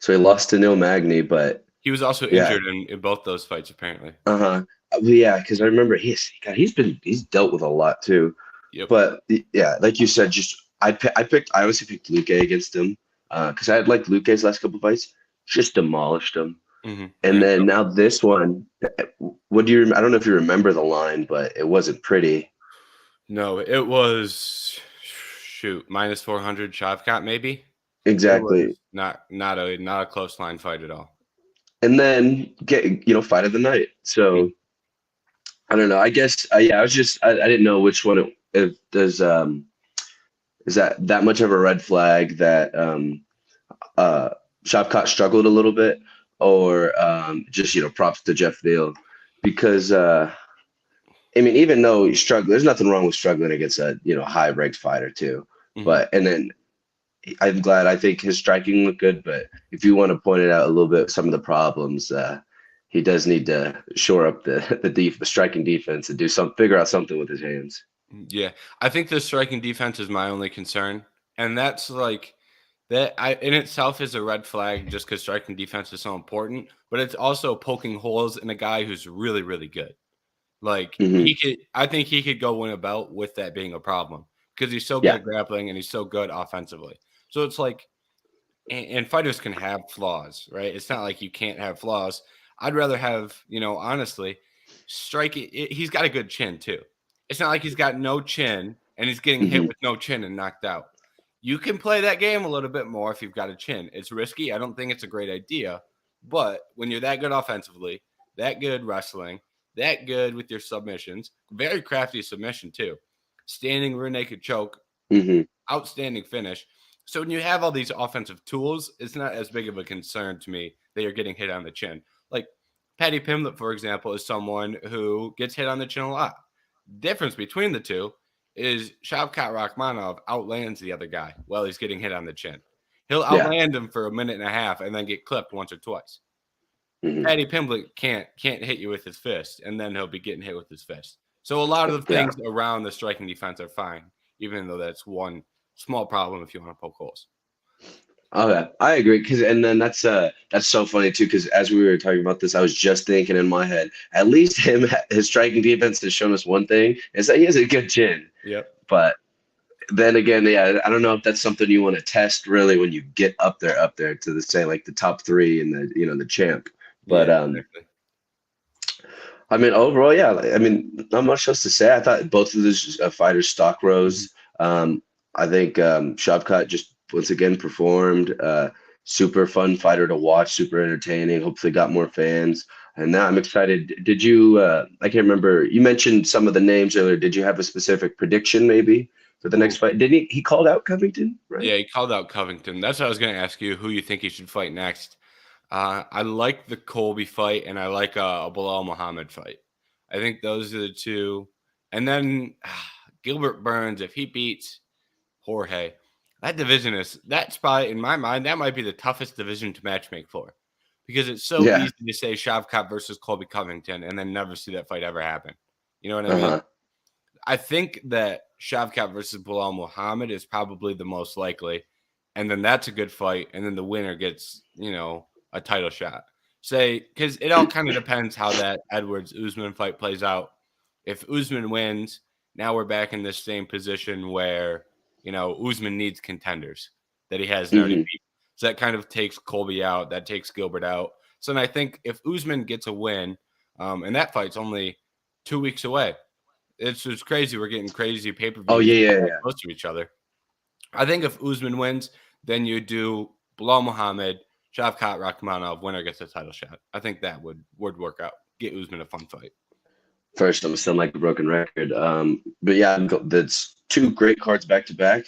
So he lost to Neil Magny, but He was also yeah, injured in both those fights, apparently. uh-huh. Yeah, because I remember he's dealt with a lot too. Yep. But yeah, like you said, just I honestly picked Luke against him because I had liked Luke's last couple fights, just demolished him. Mhm. And There you then go. now this one, I don't know if you remember the line, but it wasn't pretty. No, it was shoot, -400 Shavkat maybe? It was Exactly. not a close line fight at all. And then fight of the night. So Mhm. I don't know. I guess yeah, I didn't know which one if there's is that much of a red flag that uh Shavkat struggled a little bit, or just props to Jeff Neal because I mean, even though you struggle, there's nothing wrong with struggling against a high ranked fighter too. Mhm. But and then I'm glad. I think his striking looked good, but if you want to point it out a little bit, some of the problems, he does need to shore up the striking defense and figure out something with his hands. Yeah. I think the striking defense is my only concern, and that's like that I in itself is a red flag just because striking defense is so important, but it's also poking holes in a guy who's really, really good. Like Hmm. I think he could go win a belt with that being a problem because he's so good Yeah, at grappling and he's so good offensively. So it's like, and fighters can have flaws, right? It's not like you can't have flaws. I'd rather have, honestly, striking. He's got a good chin too. It's not like he's got no chin and he's getting hit Hmm. with no chin and knocked out. You can play that game a little bit more if you've got a chin. It's risky. I don't think it's a great idea, but when you're that good offensively, that good wrestling, that good with your submissions, very crafty submission too, standing rear naked choke, Hmm. outstanding finish. So when you have all these offensive tools, it's not as big of a concern to me that you're getting hit on the chin. Like Patty Pimblett, for example, is someone who gets hit on the chin a lot. Difference between the two is Shavkat Rakhmonov outlands the other guy while he's getting hit on the chin. He'll Yeah. outland him for a minute and a half and then get clipped once or twice. Hmm. Patty Pimblett can't hit you with his fist, and then he'll be getting hit with his fist. So a lot of the Yeah. things around the striking defense are fine, even though that's one small problem if you want to poke holes. Okay, I agree. Because and then that's so funny too. Because as we were talking about this, I was just thinking in my head, at least his striking defense has shown us one thing is that he has a good chin. Yep. But then again, yeah, I don't know if that's something you want to test really when you get up there to the say like the top three and the champ. Yeah, But exactly. I mean, overall, yeah. I mean, not much else to say. I thought both of those fighters' stock Mhm. rose. I think Shavkat just once again performed. Super fun fighter to watch. Super entertaining. Hopefully, got more fans. And now I'm excited. Did you? I can't remember. You mentioned some of the names earlier. Did you have a specific prediction maybe for the next Ooh, fight? Didn't he? He called out Covington, right? yeah, he called out Covington. That's what I was going to ask you. Who you think he should fight next? I like the Colby fight, and I like a Bilal Muhammad fight. I think those are the two. And then Gilbert Burns, if he beats Jorge, that division is that spot in my mind. That might be the toughest division to matchmake for, because it's so Yeah. easy to say Shavkat versus Colby Covington and then never see that fight ever happen. You know what I mean? Uh-huh. I think that Shavkat versus Bilal Muhammad is probably the most likely, and then that's a good fight, and then the winner gets a title shot. Say because it all kind of depends how that Edwards Usman fight plays out. If Usman wins, now we're back in this same position where Usman needs contenders that he hasn't already Hmm. beat. So that kind of takes Colby out, that takes Gilbert out. So then I think if Usman gets a win, and that fight's only 2 weeks away. It's just crazy. We're getting crazy pay per Oh views yeah, yeah, that yeah. close to each other. I think if Usman wins, then you do Bilal Muhammad, Shavkat Rakhmonov, winner gets a title shot. I think that would work out. Get Usman a fun fight. First, I'm sound like a broken record. But yeah, that's two great cards back to back.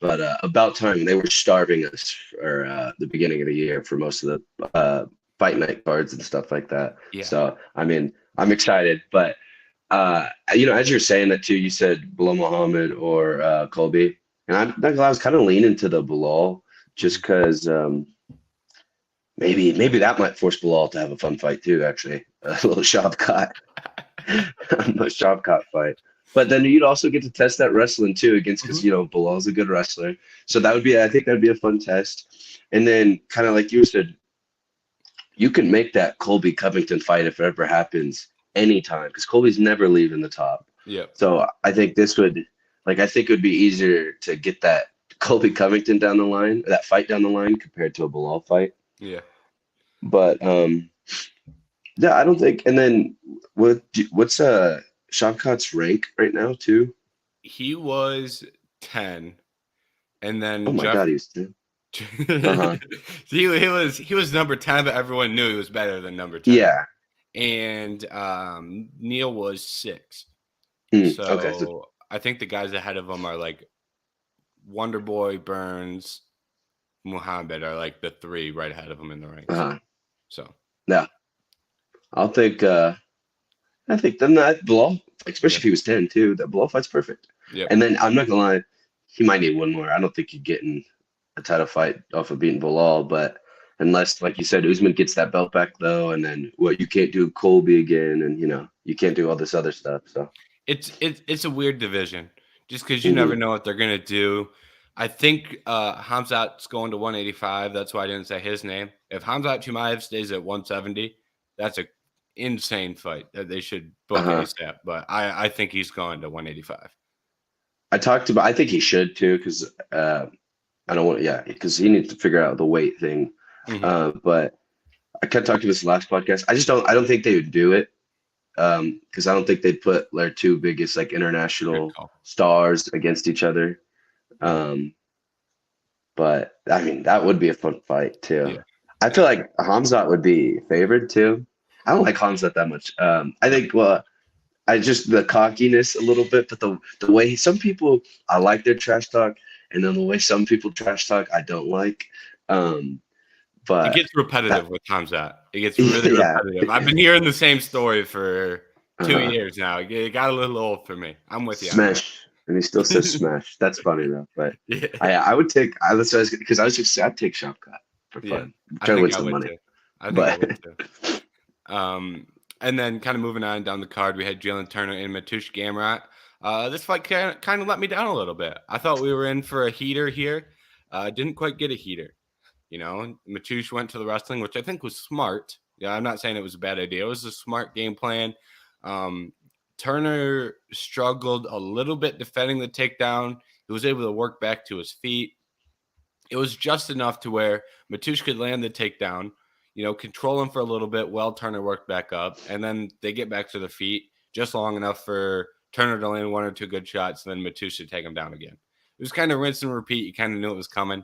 But about time they were starving us for the beginning of the year for most of the fight night cards and stuff like that. Yeah. So I mean, I'm excited. But as you're saying that too, you said Bilal Muhammad or Colby, and I'm not gonna lie, I was kind of leaning to the Bilal just Mhm. because maybe that might force Bilal to have a fun fight too. Actually, a little shot cut. No shop cop fight. But then you'd also get to test that wrestling too against because Mhm. Bilal's a good wrestler. So I think that'd be a fun test. And then kind of like you said, you can make that Colby Covington fight if it ever happens anytime because Colby's never leaving the top. Yep. So I think I think it would be easier to get that Colby Covington down the line, that fight down the line compared to a Bilal fight. Yeah. But yeah, I don't think. And then what's Shavkat's rank right now too? He was 10, and Oh then my Jeff. God, he's still. he, Uh-huh. he was number 10, but everyone knew he was better than number 10. Yeah. And Neil was 6. Okay. So, So I think the guys ahead of him are like Wonder Boy, Burns, Muhammad are like the 3 right ahead of him in the ranks. uh, So yeah, I'll think. I think then that Bilal, especially yeah, if he was 10 too, that Bilal fight's perfect. yep, And then I'm not gonna lie, he might need one more. I don't think he's getting a title fight off of beating Bilal, but unless, like you said, Usman gets that belt back though, and then what you can't do Colby again, and you can't do all this other stuff. So. it's a weird division just because you never Hmm. know what they're gonna do. I think Hamzat's going to 185. That's why I didn't say his name. If Hamzat Chimaev stays at 170, that's a insane fight that they should book Uh-huh. ASAP. But I think he's going to 185. I think he should too, because I don't want, yeah, because he needs to figure out the weight thing. Hmm. But I kind of talked to this last podcast. I don't think they would do it because I don't think they'd put their two biggest like Good international call. stars against each other. Mhm. Um, but I mean, that would be a fun fight too. Yeah. I feel Yeah. like Hamzat would be favored too. I don't like Hamzat that much. I No. think well, I just the cockiness a little bit, but the way some people I like their trash talk, and then the way some people trash talk I don't like. Um, It but gets repetitive that with Hamzat. It gets really yeah, repetitive. I've been hearing the same story for 2 uh, years now. It got a little old for me. I'm with you on that. smash, and he still says smash. That's funny though. But Yeah. I would take I that's because I was just I'd take Shopcut for Yeah. fun. I'm I trying to think win I some would money, too. I think I but would too. Um, and then kind of moving on down the card, we had Jalen Turner and Mateusz Gamrot. This fight kind of let me down a little bit. I thought we were in for a heater here. Didn't quite get a heater. You know, Mateusz went to the wrestling, which I think was smart. Yeah, I'm not saying it was a bad idea. It was a smart game plan. Um, Turner struggled a little bit defending the takedown. He was able to work back to his feet. It was just enough to where Mateusz could land the takedown, you know, control him for a little bit while Turner worked back up, and then they get back to their feet just long enough for Turner to land one or two good shots, and then Mateusz to take him down again. It was kind of rinse and repeat. You kind of knew it was coming.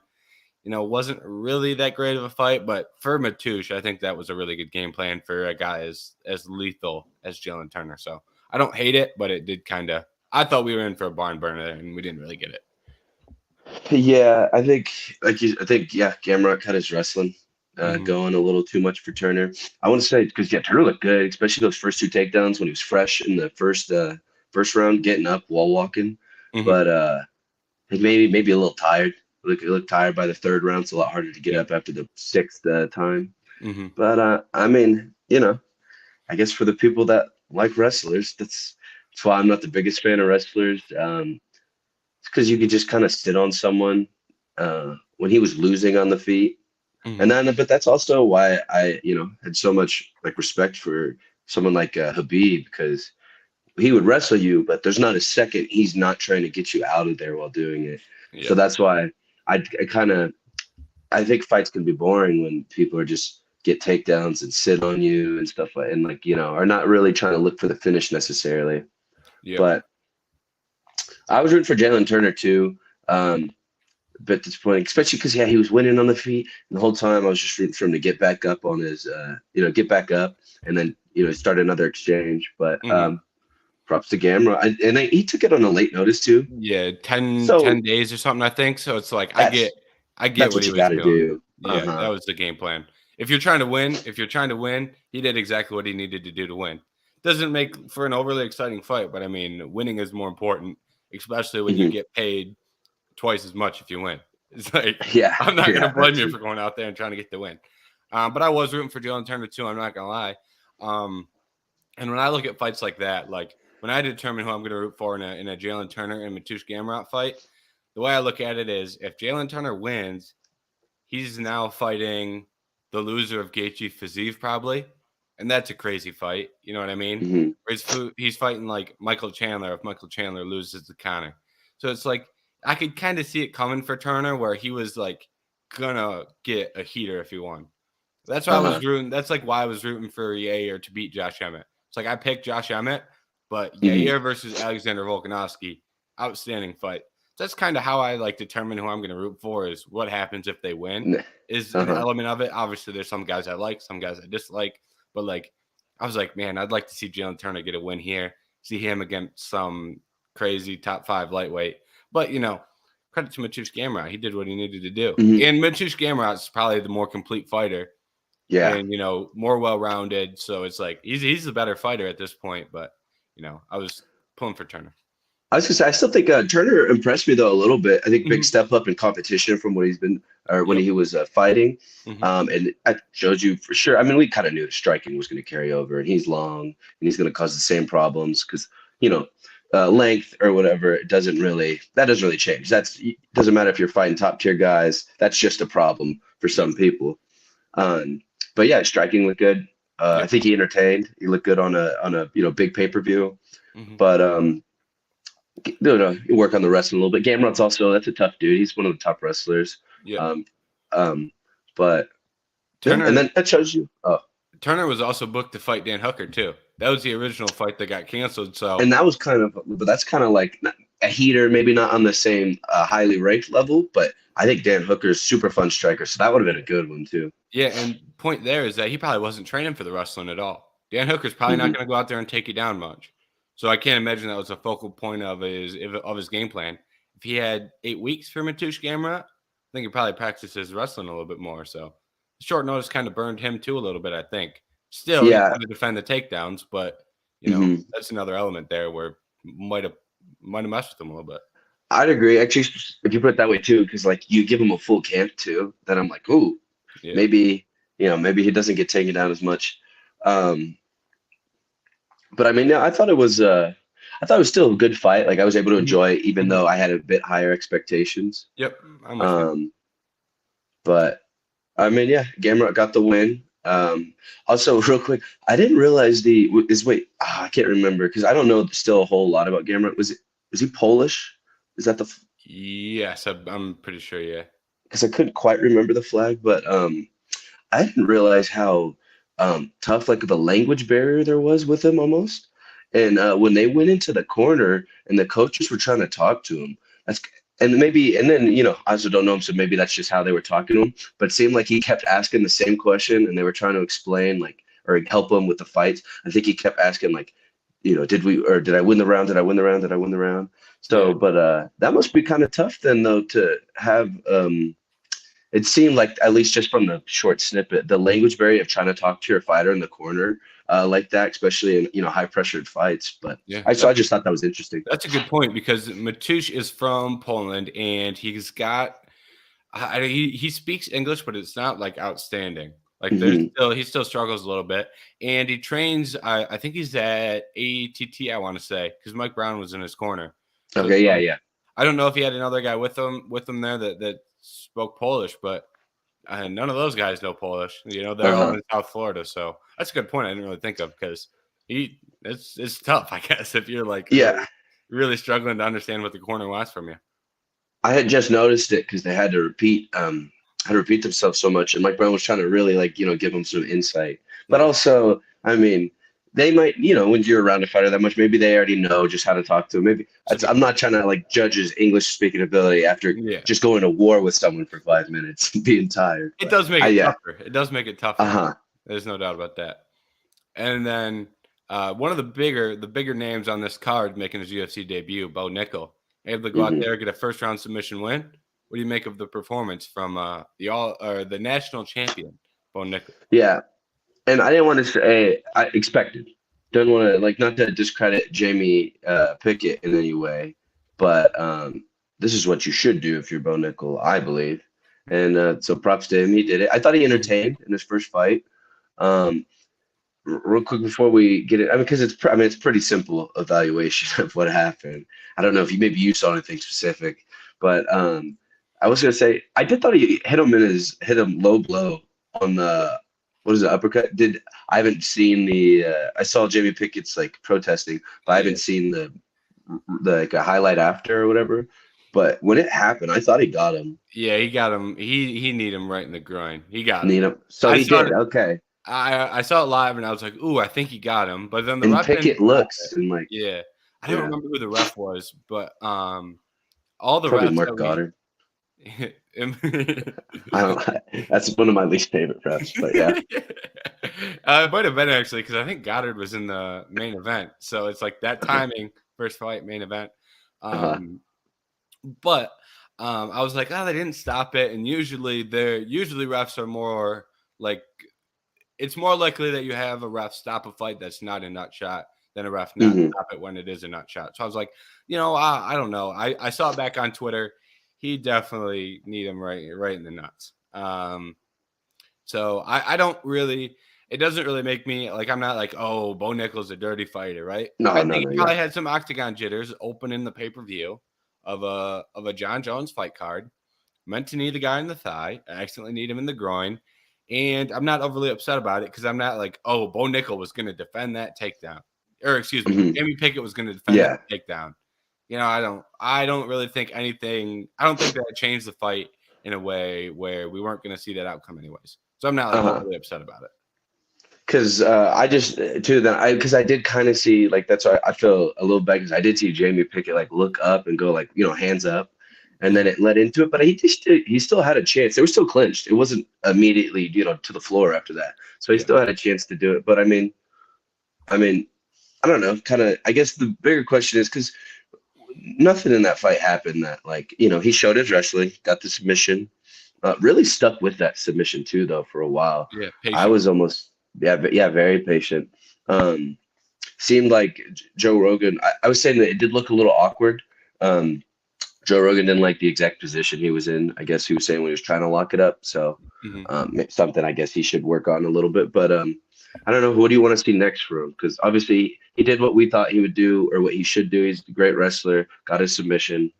You know, it wasn't really that great of a fight, but for Mateusz, I think that was a really good game plan for a guy as lethal as Jalen Turner. So I don't hate it, but it did kind of. I thought we were in for a barn burner, and we didn't really get it. yeah, I think I think yeah, Gamrot cut his wrestling. Mm-hmm. Going a little too much for Turner. I want to say because yeah, Turner looked good, especially those first two takedowns when he was fresh in the first round, getting up, wall walking. Mm-hmm. But I think maybe a little tired. He looked tired by the third round. It's a lot harder to get Yeah. up after the sixth time. Mm-hmm. But I mean, you know, I guess for the people that like wrestlers, that's why I'm not the biggest fan of wrestlers. It's because you could just kind of sit on someone when he was losing on the feet. And Mm-hmm. then, but that's also why I, had so much like respect for someone like Habib because he would wrestle you, but there's not a second he's not trying to get you out of there while doing it. So Yep. that's why I kind of I think fights can be boring when people are just get takedowns and sit on you and stuff like and like are not really trying to look for the finish necessarily. Yep. But I was rooting for Jalen Turner too. Um, bit disappointing, especially because yeah, he was winning on the feet, and the whole time I was just rooting for him to get back up on his, get back up, and then start another exchange. But Mm-hmm. props to Gamma, he took it on a late notice too, Yeah, 10 so days or something, I think. So it's like that's I get that's what what he you was got to doing. do. Yeah, that was the game plan. If you're trying to win, he did exactly what he needed to do to win. Doesn't make for an overly exciting fight, but I mean, winning is more important, especially when you Mhm. get paid twice as much if you win. It's like Yeah, I'm not gonna yeah, blame that's you for going out there and trying to get the win. But I was rooting for Jalen Turner too. I'm not gonna lie. Um, and when I look at fights like that, like when I determine who I'm going to root for in a Jalen Turner and Mateusz Gamrot fight, the way I look at it is if Jalen Turner wins, he's now fighting the loser of Gaethje Fiziev probably, and that's a crazy fight. You know what I mean? hmm He's fighting like Michael Chandler if Michael Chandler loses to Connor. So it's like I could kind of see it coming for Turner where he was like gonna get a heater if he won. That's why I was uh-huh. rooting. That's like why I was rooting for Yair to beat Josh Emmett. It's like I picked Josh Emmett, but hmm Yair versus Alexander Volkanovski, outstanding fight. So that's kind of how I like determine who I'm going to root for. Is what happens if they win is an Uh-huh. element of it. Obviously, there's some guys I like, some guys I dislike, but like I was like, man, I'd like to see Jalen Turner get a win here. See him against some crazy top 5 lightweight. But credit to Mateusz Gamrot. He did what he needed to do. hmm And Mateusz Gamrot is probably the more complete fighter Yeah. and more well-rounded. So it's like he's the better fighter at this point. But I was pulling for Turner. I was gonna say, I still think Turner impressed me though a little bit. I think big Mm-hmm. step up in competition from what he's been or when Yep. he was fighting, Mm-hmm. and that shows you for sure. I mean, we kind of knew the striking was going to carry over, and he's long, and he's going to cause the same problems because you know length or whatever. That doesn't really change. It doesn't matter if you're fighting top tier guys. That's just a problem for Yep. some people. But yeah, striking looked good. I Yep. think he entertained. He looked good on a big pay-per-view. Mm-hmm. But you work on the wrestling a little bit. Gamrot's also that's a tough dude. He's one of the top wrestlers. Yep. Um, but yeah, and Turner then that shows you. Oh, Turner was also booked to fight Dan Hooker too. That was the original fight that got canceled. So And that was but that's kind of like a heater, maybe not on the same highly ranked level, but I think Dan Hooker's super fun striker, so that would have been a good one too. yeah, and point there is that he probably wasn't training for the wrestling at all. Dan Hooker's probably not Hmm. going to go out there and take you down much. So I can't imagine that was a focal point of his game plan. If he had 8 weeks for Mateusz Gamrot, I think he probably practiced his wrestling a little bit more. So short notice kind of burned him too a little bit, I think. Still, he's Yeah. got to defend the takedowns, but Hmm. that's another element there where might have messed with him a little bit. I'd agree. Actually, if you put it that way too, because like you give him a full camp too, then I'm like, ooh, Yeah. maybe maybe he doesn't get taken down as much. Um, but I mean, yeah, I thought it was still a good fight. Like I was able to Mhm. enjoy it, even Mhm. though I had a bit higher expectations. Yep, I'm with you. Um, but I mean, yeah, Gamrot got the win. Also, real quick, I didn't realize I can't remember because I don't know still a whole lot about Gamrot. Was he Polish? Is that the Yes, I'm pretty sure. Yeah. because I couldn't quite remember the flag, but I didn't realize how tough like the language barrier there was with him almost. And when they went into the corner and the coaches were trying to talk to him, that's and then I also don't know him, so maybe that's just how they were talking to him. But it seemed like he kept asking the same question, and they were trying to explain like or help him with the fights. I think he kept asking like, did I win the round? Did I win the round? Did I win the round? Yeah. So, but that must be kind of tough then though to have it seemed like, at least just from the short snippet, the language barrier of trying to talk to your fighter in the corner like that, especially in high pressured fights. But Yeah. I just thought that was interesting. That's a good point because Matusz is from Poland and he's got he speaks English, but it's not like outstanding. Like Hmm. he still struggles a little bit, and he trains. I think he's at ATT. I want to say because Mike Brown was in his corner. So Okay, yeah, yeah, I don't know if he had another guy with him there that spoke Polish, but none of those guys know Polish. They're all uh-huh. in South Florida, so that's a good point. I didn't really think of because it's tough, I guess, if you're like Yeah. really struggling to understand what the corner wants from you. I had just noticed it because they had to repeat themselves so much, and Mike Brown was trying to really like give them some insight. But Yeah, also, I mean, they might when you're around a fighter that much, maybe they already know just how to talk to him. Maybe it's a good I'm point. not trying to like judge his English speaking ability after Yeah, just going to war with someone for 5 minutes and being tired. it But does make it yeah, tougher. It does make it tougher. uh-huh. There's no doubt about that. And then one of the bigger names on this card making his UFC debut, Bo Nickel, able to go out Hmm. there get a first round submission win. What do you make of the performance from the national champion, Bo Nickel? Yeah. And I didn't want to say I expected. Don't want to like not to discredit Jamie Pickett in any way, but this is what you should do if you're Bo Nickel, I believe. And so props to him. He did it. I thought he entertained in his first fight. Um, real quick before we get it, I mean, because it's pretty simple evaluation of what happened. I don't know if maybe you saw anything specific, but I was gonna say I did thought he hit him low blow on the what is it uppercut? I haven't seen the I saw Jamie Pickett's like protesting, but I Yeah, haven't seen the like a highlight after or whatever. But when it happened, I thought he got him. yeah, he got him. He need him right in the groin. He got him. Nina. So I he saw did. it. Okay. I saw it live and I was like, "Ooh, I think he got him." But then the And ref didn't Pickett stop looks it. and like, Yeah, I don't yeah, remember who the ref was, but all the probably refs Mark that we Goddard. I don't. That's one of my least favorite refs, but yeah. It might have been actually because I think Goddard was in the main event, so it's like that Uh-huh. timing, first fight, main event. Uh-huh. Um, but I was like, oh, they didn't stop it, and usually refs are more like it's more likely that you have a ref stop a fight that's not a nut shot than a ref not Hmm. stop it when it is a nut shot. So I was like, I don't know. I saw it back on Twitter. He definitely need him right in the nuts. So I don't really. It doesn't really make me like I'm not like, oh, Bo Nickel's a dirty fighter, right? No, I no, think no, he yeah. probably had some octagon jitters opening the pay per view of a John Jones fight card. Meant to knee the guy in the thigh. I accidentally kneed him in the groin. And I'm not overly upset about it because I'm not like, oh, Bo Nickel was going to defend that takedown. Or excuse me, Hmm. Jamie Pickett was going to defend that Yeah. takedown. I don't really think anything. I don't think that changed the fight in a way where we weren't going to see that outcome anyways. So I'm not like Uh-huh. overly upset about it. Because I just too then I because I did kind of see like that's why I feel a little bad because I did see Jamie Pickett like look up and go like hands up, and then Mhm. it led into it. But he still had a chance. They were still clinched. It wasn't immediately to the floor after that. So he Yeah. still had a chance to do it. But I mean I don't know. Kind of I guess the bigger question is because nothing in that fight happened that like he showed his wrestling, got the submission, really stuck with that submission too though for a while. Yeah. I Patient. was almost yeah very patient. Um, Seemed like Joe Rogan. I was saying that it did look a little awkward. Um, Joe Rogan didn't like the exact position he was in. I guess he was saying when he was trying to lock it up. So Mhm. it's something I guess he should work on a little bit. But I don't know. What do you want to see next for him? Because obviously he did what we thought he would do or what he should do. He's a great wrestler. Got his submission.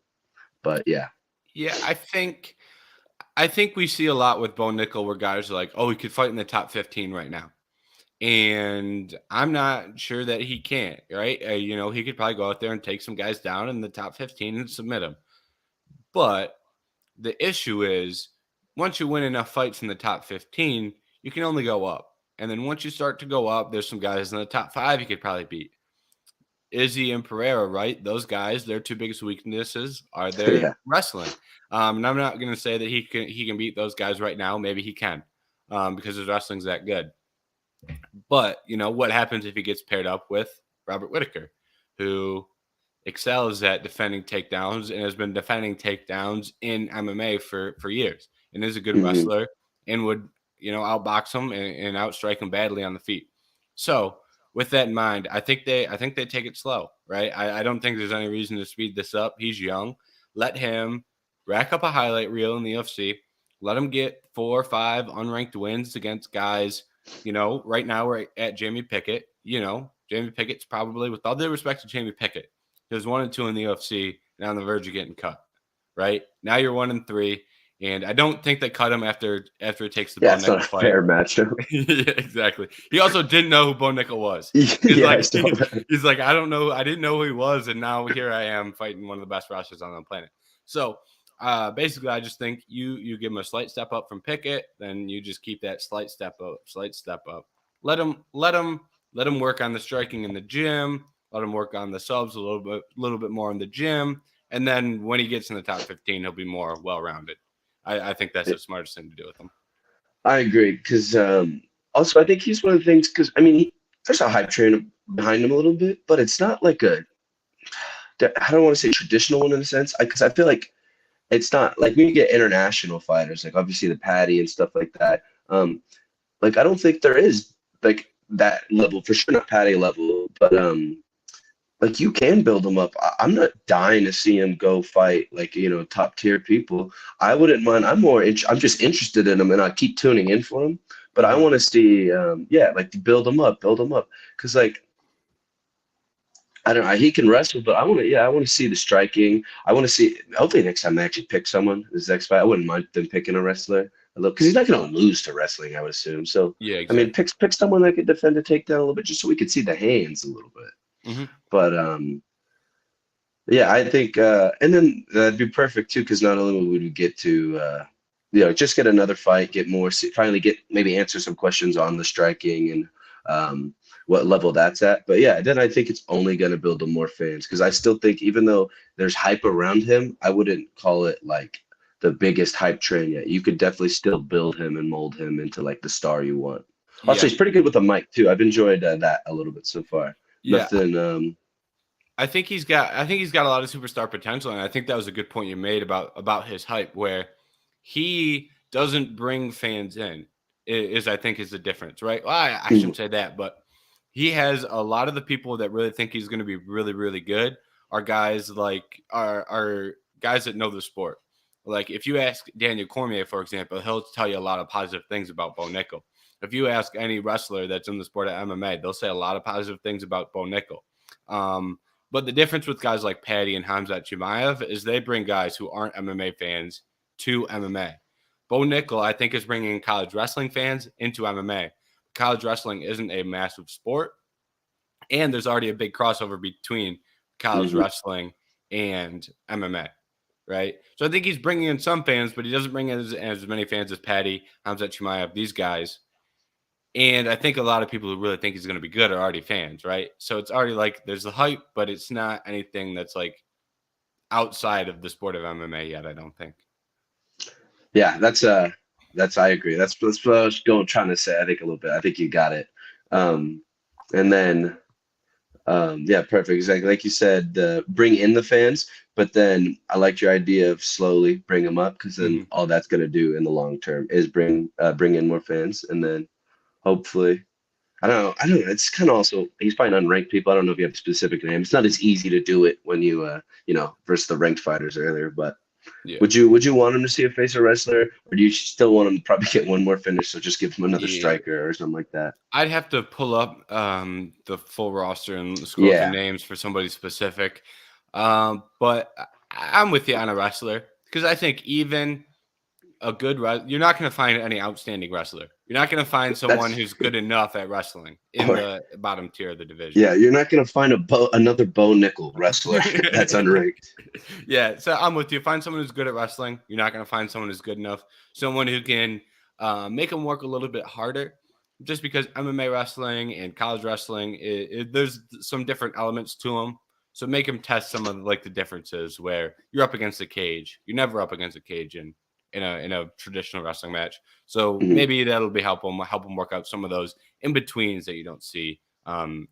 But yeah, Yeah. I think we see a lot with Bo Nickel where guys are like, oh, he could fight in the top 15 right now. And I'm not sure that he can't, right? He could probably go out there and take some guys down in the top 15 and submit them. But the issue is once you win enough fights in the top 15, you can only go up. And then once you start to go up, there's some guys in the top five you could probably beat. Izzy and Pereira, right? Those guys, their two biggest weaknesses are their yeah, wrestling. And I'm not going to say that he can beat those guys right now. Maybe he can, because his wrestling's that good. But what happens if he gets paired up with Robert Whitaker, who excels at defending takedowns and has been defending takedowns in MMA for years and is a good hmm wrestler and would outbox him and outstrike him badly on the feet. So with that in mind, I think they take it slow, right? I don't think there's any reason to speed this up. He's young. Let him rack up a highlight reel in the UFC. Let him get 4 or 5 unranked wins against guys. Right now we're at Jamie Pickett. Jamie Pickett's probably, with all due respect to Jamie Pickett, he was 1-2 in the UFC and on the verge of getting cut. Right now, you're 1-3, and I don't think they cut him after it takes the yeah. Bo It's not a Nickel fight. fair matchup. Yeah, exactly. He also didn't know who Bo Nickel was. He's Yeah, I like, saw that. he's like, I don't know, I didn't know who he was, and now here I am fighting one of the best wrestlers on the planet. So, basically, I just think you give him a slight step up from Pickett, then you just keep that slight step up, slight step up. Let him work on the striking in the gym. Let him work on the subs a little bit more in the gym, and then when he gets in the top 15, he'll be more well rounded. I think that's the smartest thing to do with him. I agree because also I think he's one of the things because there's a hype train behind him a little bit, but it's not like I don't want to say traditional one in a sense because I feel like it's not like when you get international fighters like obviously the Patty and stuff like that. Like I don't think there is like that level for sure, not Patty level, but like you can build them up. I'm not dying to see him go fight like top tier people. I wouldn't mind. I'm just interested in him, and I keep tuning in for him. But I Mhm. want to see, yeah, like to build him up, because like I don't know, he can wrestle, but I want to see the striking. I want to see. Hopefully, next time they actually pick someone this next fight, I wouldn't mind them picking a wrestler. I love because he's not going to lose to wrestling, I would assume. So Yeah, I mean, exactly. pick someone that could defend a takedown a little bit, just so we could see the hands a little bit. Mhm. But yeah, I think, and then that'd be perfect too, because not only would we get to, just get another fight, get more, finally get maybe answer some questions on the striking and what level that's at. But yeah, then I think it's only going to build up more fans because I still think even though there's hype around him, I wouldn't call it like the biggest hype train yet. You could definitely still build him and mold him into like the star you want. Also, Yeah. he's pretty good with the mic too. I've enjoyed that a little bit so far. Yeah. Nothing. I think he's got a lot of superstar potential, and I think that was a good point you made about his hype, where he doesn't bring fans in. Is I think is the difference, right? Well, I shouldn't say that, but he has a lot of the people that really think he's going to be really, really good are guys like are guys that know the sport. Like if you ask Daniel Cormier, for example, he'll tell you a lot of positive things about Bo Nickel. If you ask any wrestler that's in the sport of MMA, they'll say a lot of positive things about Bo Nickel. But the difference with guys like Patty and Hamzat Chimaev is they bring guys who aren't MMA fans to MMA. Bo Nickel, I think, is bringing college wrestling fans into MMA. College wrestling isn't a massive sport, and there's already a big crossover between college Mhm. wrestling and MMA, right? So I think he's bringing in some fans, but he doesn't bring in as many fans as Patty, Hamzat Chimaev, these guys. And I think a lot of people who really think he's going to be good are already fans, right? So it's already like there's the hype, but it's not anything that's like outside of the sport of MMA yet, I don't think. Yeah, that's I agree. That's what I was going trying to say. I think a little bit. I think you got it. Um, and then yeah, perfect. Exactly like you said, bring in the fans, but then I liked your idea of slowly bring them up because then Hmm. all that's going to do in the long term is bring in more fans, and then hopefully I don't know. It's kind of also he's probably an unranked people. I don't know if you have a specific name. It's not as easy to do it when versus the ranked fighters earlier. But Yeah. would you want him to see a face a wrestler, or do you still want him to probably get one more finish? So just give him another Yeah. striker or something like that. I'd have to pull up the full roster and scroll through Yeah. names for somebody specific. But I'm with you on a wrestler because I think even you're not going to find any outstanding wrestler. You're not going to find someone That's who's good enough at wrestling in or the bottom tier of the division. yeah, you're not gonna find another Bo Nickel wrestler that's unranked. Yeah, so I'm with you. Find someone who's good at wrestling. You're not going to find someone who's good enough. Someone who can make them work a little bit harder. Just because MMA wrestling and college wrestling, there's some different elements to them. So make them test some of like the differences where you're up against a cage. You're never up against a cage in a traditional wrestling match. So Mhm. maybe that'll be help them work out some of those in betweens that you don't see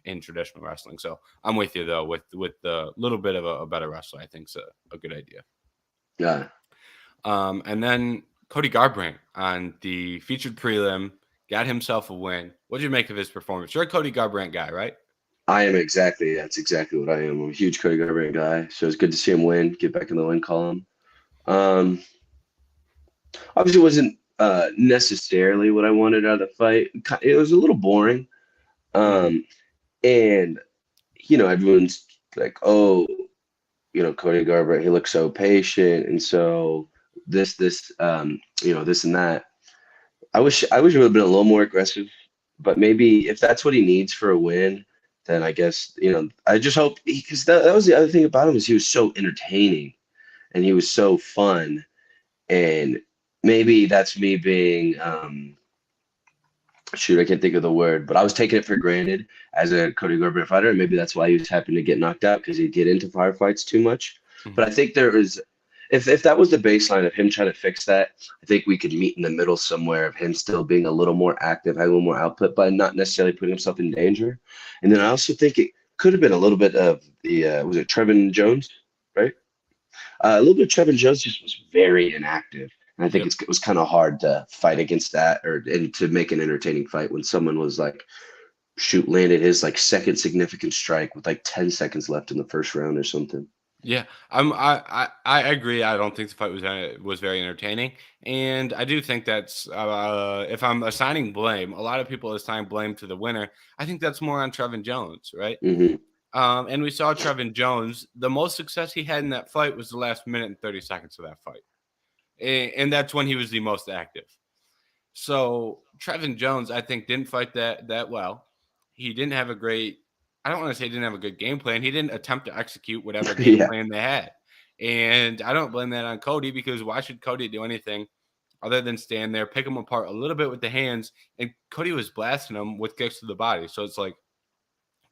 in traditional wrestling. So I'm with you though with the little bit of a better wrestler. I think's a good idea. Yeah, And then Cody Garbrandt on the featured prelim got himself a win. What did you make of his performance? You're a Cody Garbrandt guy, right? I am exactly. That's exactly what I am. I'm a huge Cody Garbrandt guy, so it's good to see him win, get back in the win column. Um, Obviously, it wasn't necessarily what I wanted out of the fight. It was a little boring, Hmm. um, and everyone's like, "Oh, Cody Garbrandt, he looks so patient, and so this and that." I wish it would have been a little more aggressive, but maybe if that's what he needs for a win, then I guess I just hope because that was the other thing about him is he was so entertaining and he was so fun, and maybe that's me being shoot, I can't think of the word, but I was taking it for granted as a Cody Garbrandt fighter, and maybe that's why he was happy to get knocked out because he'd get into firefights too much. But Hmm. I think there is, if that was the baseline of him trying to fix that, I think we could meet in the middle somewhere of him still being a little more active, having a little more output, but not necessarily putting himself in danger. And then I Yeah. also think it could have been a little bit of the was it Trevin Jones, right? A little bit of Trevin Jones just was very inactive. And I think Yep. it was kind of hard to fight against that and to make an entertaining fight when someone was like, shoot, landed his like second significant strike with like 10 seconds left in the first round or something. Yeah, I agree. I don't think the fight was very entertaining, and I do think that's if I'm assigning blame, a lot of people assign blame to the winner. I think that's more on Trevin Jones, right? Hmm. And we saw Trevin Jones. The most success he had in that fight was the last minute and 30 seconds of that fight, and that's when he was the most active. So Trevin Jones, I think, didn't fight that well. He didn't have a great. I don't want to say he didn't have a good game plan. He didn't attempt to execute whatever game Yeah. plan they had, and I don't blame that on Cody because why should Cody do anything other than stand there, pick him apart a little bit with the hands? And Cody was blasting him with kicks to the body. So it's like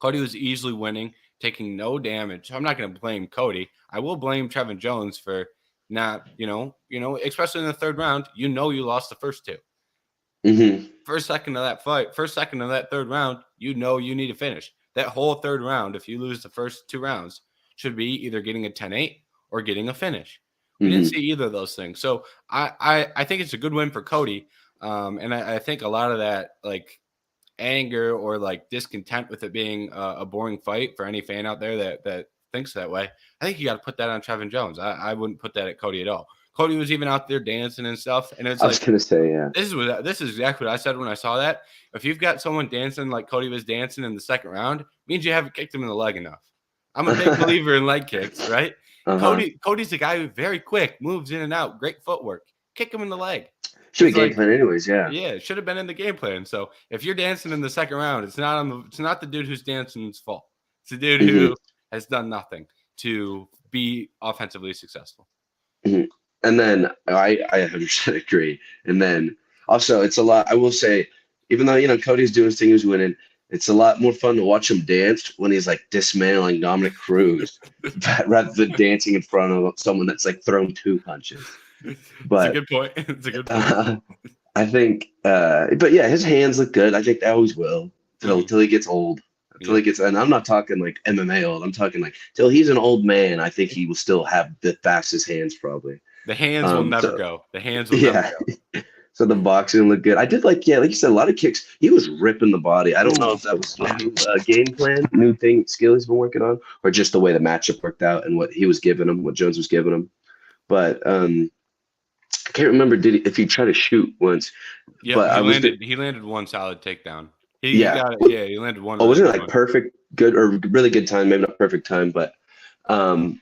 Cody was easily winning, taking no damage. So I'm not going to blame Cody. I will blame Trevin Jones for not, especially in the third round. You lost the first two. Hmm. First second of that fight, first second of that third round, you need to finish. That whole third round, if you lose the first two rounds, should be either getting a 10-8 or getting a finish. We didn't Hmm. see either of those things. So I think it's a good win for Cody. And I think a lot of that like anger or like discontent with it being a boring fight for any fan out there that thinks that way. I think you got to put that on Trevin Jones. I wouldn't put that at Cody at all. Cody was even out there dancing and stuff, and it's I was like gonna say, yeah. this is exactly what I said when I saw that. If you've got someone dancing like Cody was dancing in the second round, means you haven't kicked him in the leg enough. I'm a big believer in leg kicks, right? Uh-huh. Cody's the guy who very quick, moves in and out, great footwork. Kick him in the leg. Should be It's game like, plan anyways, yeah. yeah, it should have been in the game plan. So if you're dancing in the second round, it's not the dude who's dancing's fault. It's the dude Hmm. who has done nothing to be offensively successful. Hmm. And then I 100% agree. And then also it's a lot, I will say, even though Cody's doing his thing, he's winning. It's a lot more fun to watch him dance when he's like dismantling Dominic Cruz rather than dancing in front of someone that's like thrown two punches. It's a But good point. It's a good point. I think, but yeah, his hands look good. I think they always will till he gets old. Till he Yep. gets, and I'm not talking like MMA old. I'm talking like till he's an old man. I think he will still have the fastest hands, probably. The hands will never So go. The hands will never yeah, so the boxing looked good. I did like, yeah, like you said, a lot of kicks. He was ripping the body. I don't know go. if that was a new game plan, new thing, skill he's been working on, or just the way the matchup worked out and what he was giving him, what Jones was giving him. But I can't remember if he tried to shoot once, Yep, but I was, he landed one solid takedown. He yeah. got it. Yeah, he landed one Oh, really wasn't it good like one. perfect, good, or really good time? Maybe not perfect time, but um,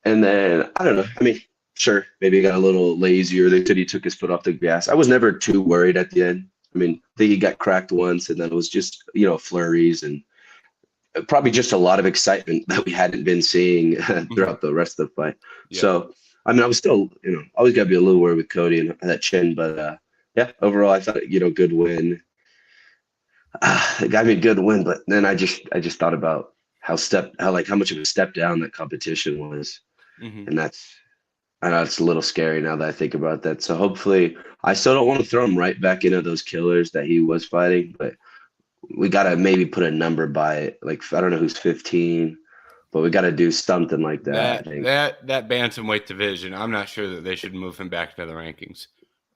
and then I don't know. I mean, sure, maybe he got a little lazy, or they said he took his foot off the gas. I was never too worried at the end. I mean, I think he got cracked once, and then it was just flurries and probably just a lot of excitement that we hadn't been seeing Mhm. throughout the rest of the fight. Yep. So, I mean, I was still, always got to be a little worried with Cody and that chin, but yeah, overall, I thought, good win. It got me a good win, but then I just thought about how much of a step down that competition was, Hmm. and I know it's a little scary now that I think about that. So hopefully, I still don't want to throw him right back into those killers that he was fighting, but we gotta maybe put a number by it. Like I don't know who's 15, but we gotta do something like that. I That think. that that bantamweight division, I'm not sure that they should move him back to the rankings.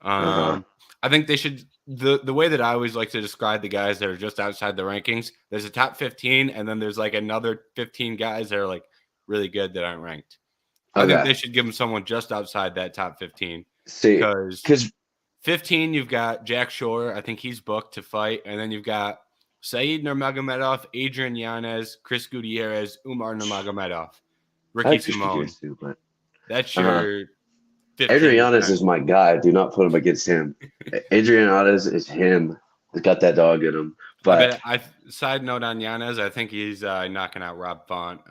Uh huh. I think they should. The way that I always like to describe the guys that are just outside the rankings, there's a top 15, and then there's like another 15 guys that are like really good that aren't ranked. I think Okay. they should give him someone just outside that top 15 See, because because 15, you've got Jack Shore. I think he's booked to fight. And then you've got Saeed Nurmagomedov, Adrian Yanez, Chris Gutierrez, Umar Nurmagomedov, I Ricky like Chris Simone. too, but That's uh huh. your 15 to Adriana's 10. is my guy. Do not put him against him. Adriana's is him. He's got that dog in him. I But bet. Side note on Yanez, I think he's knocking out Rob Font.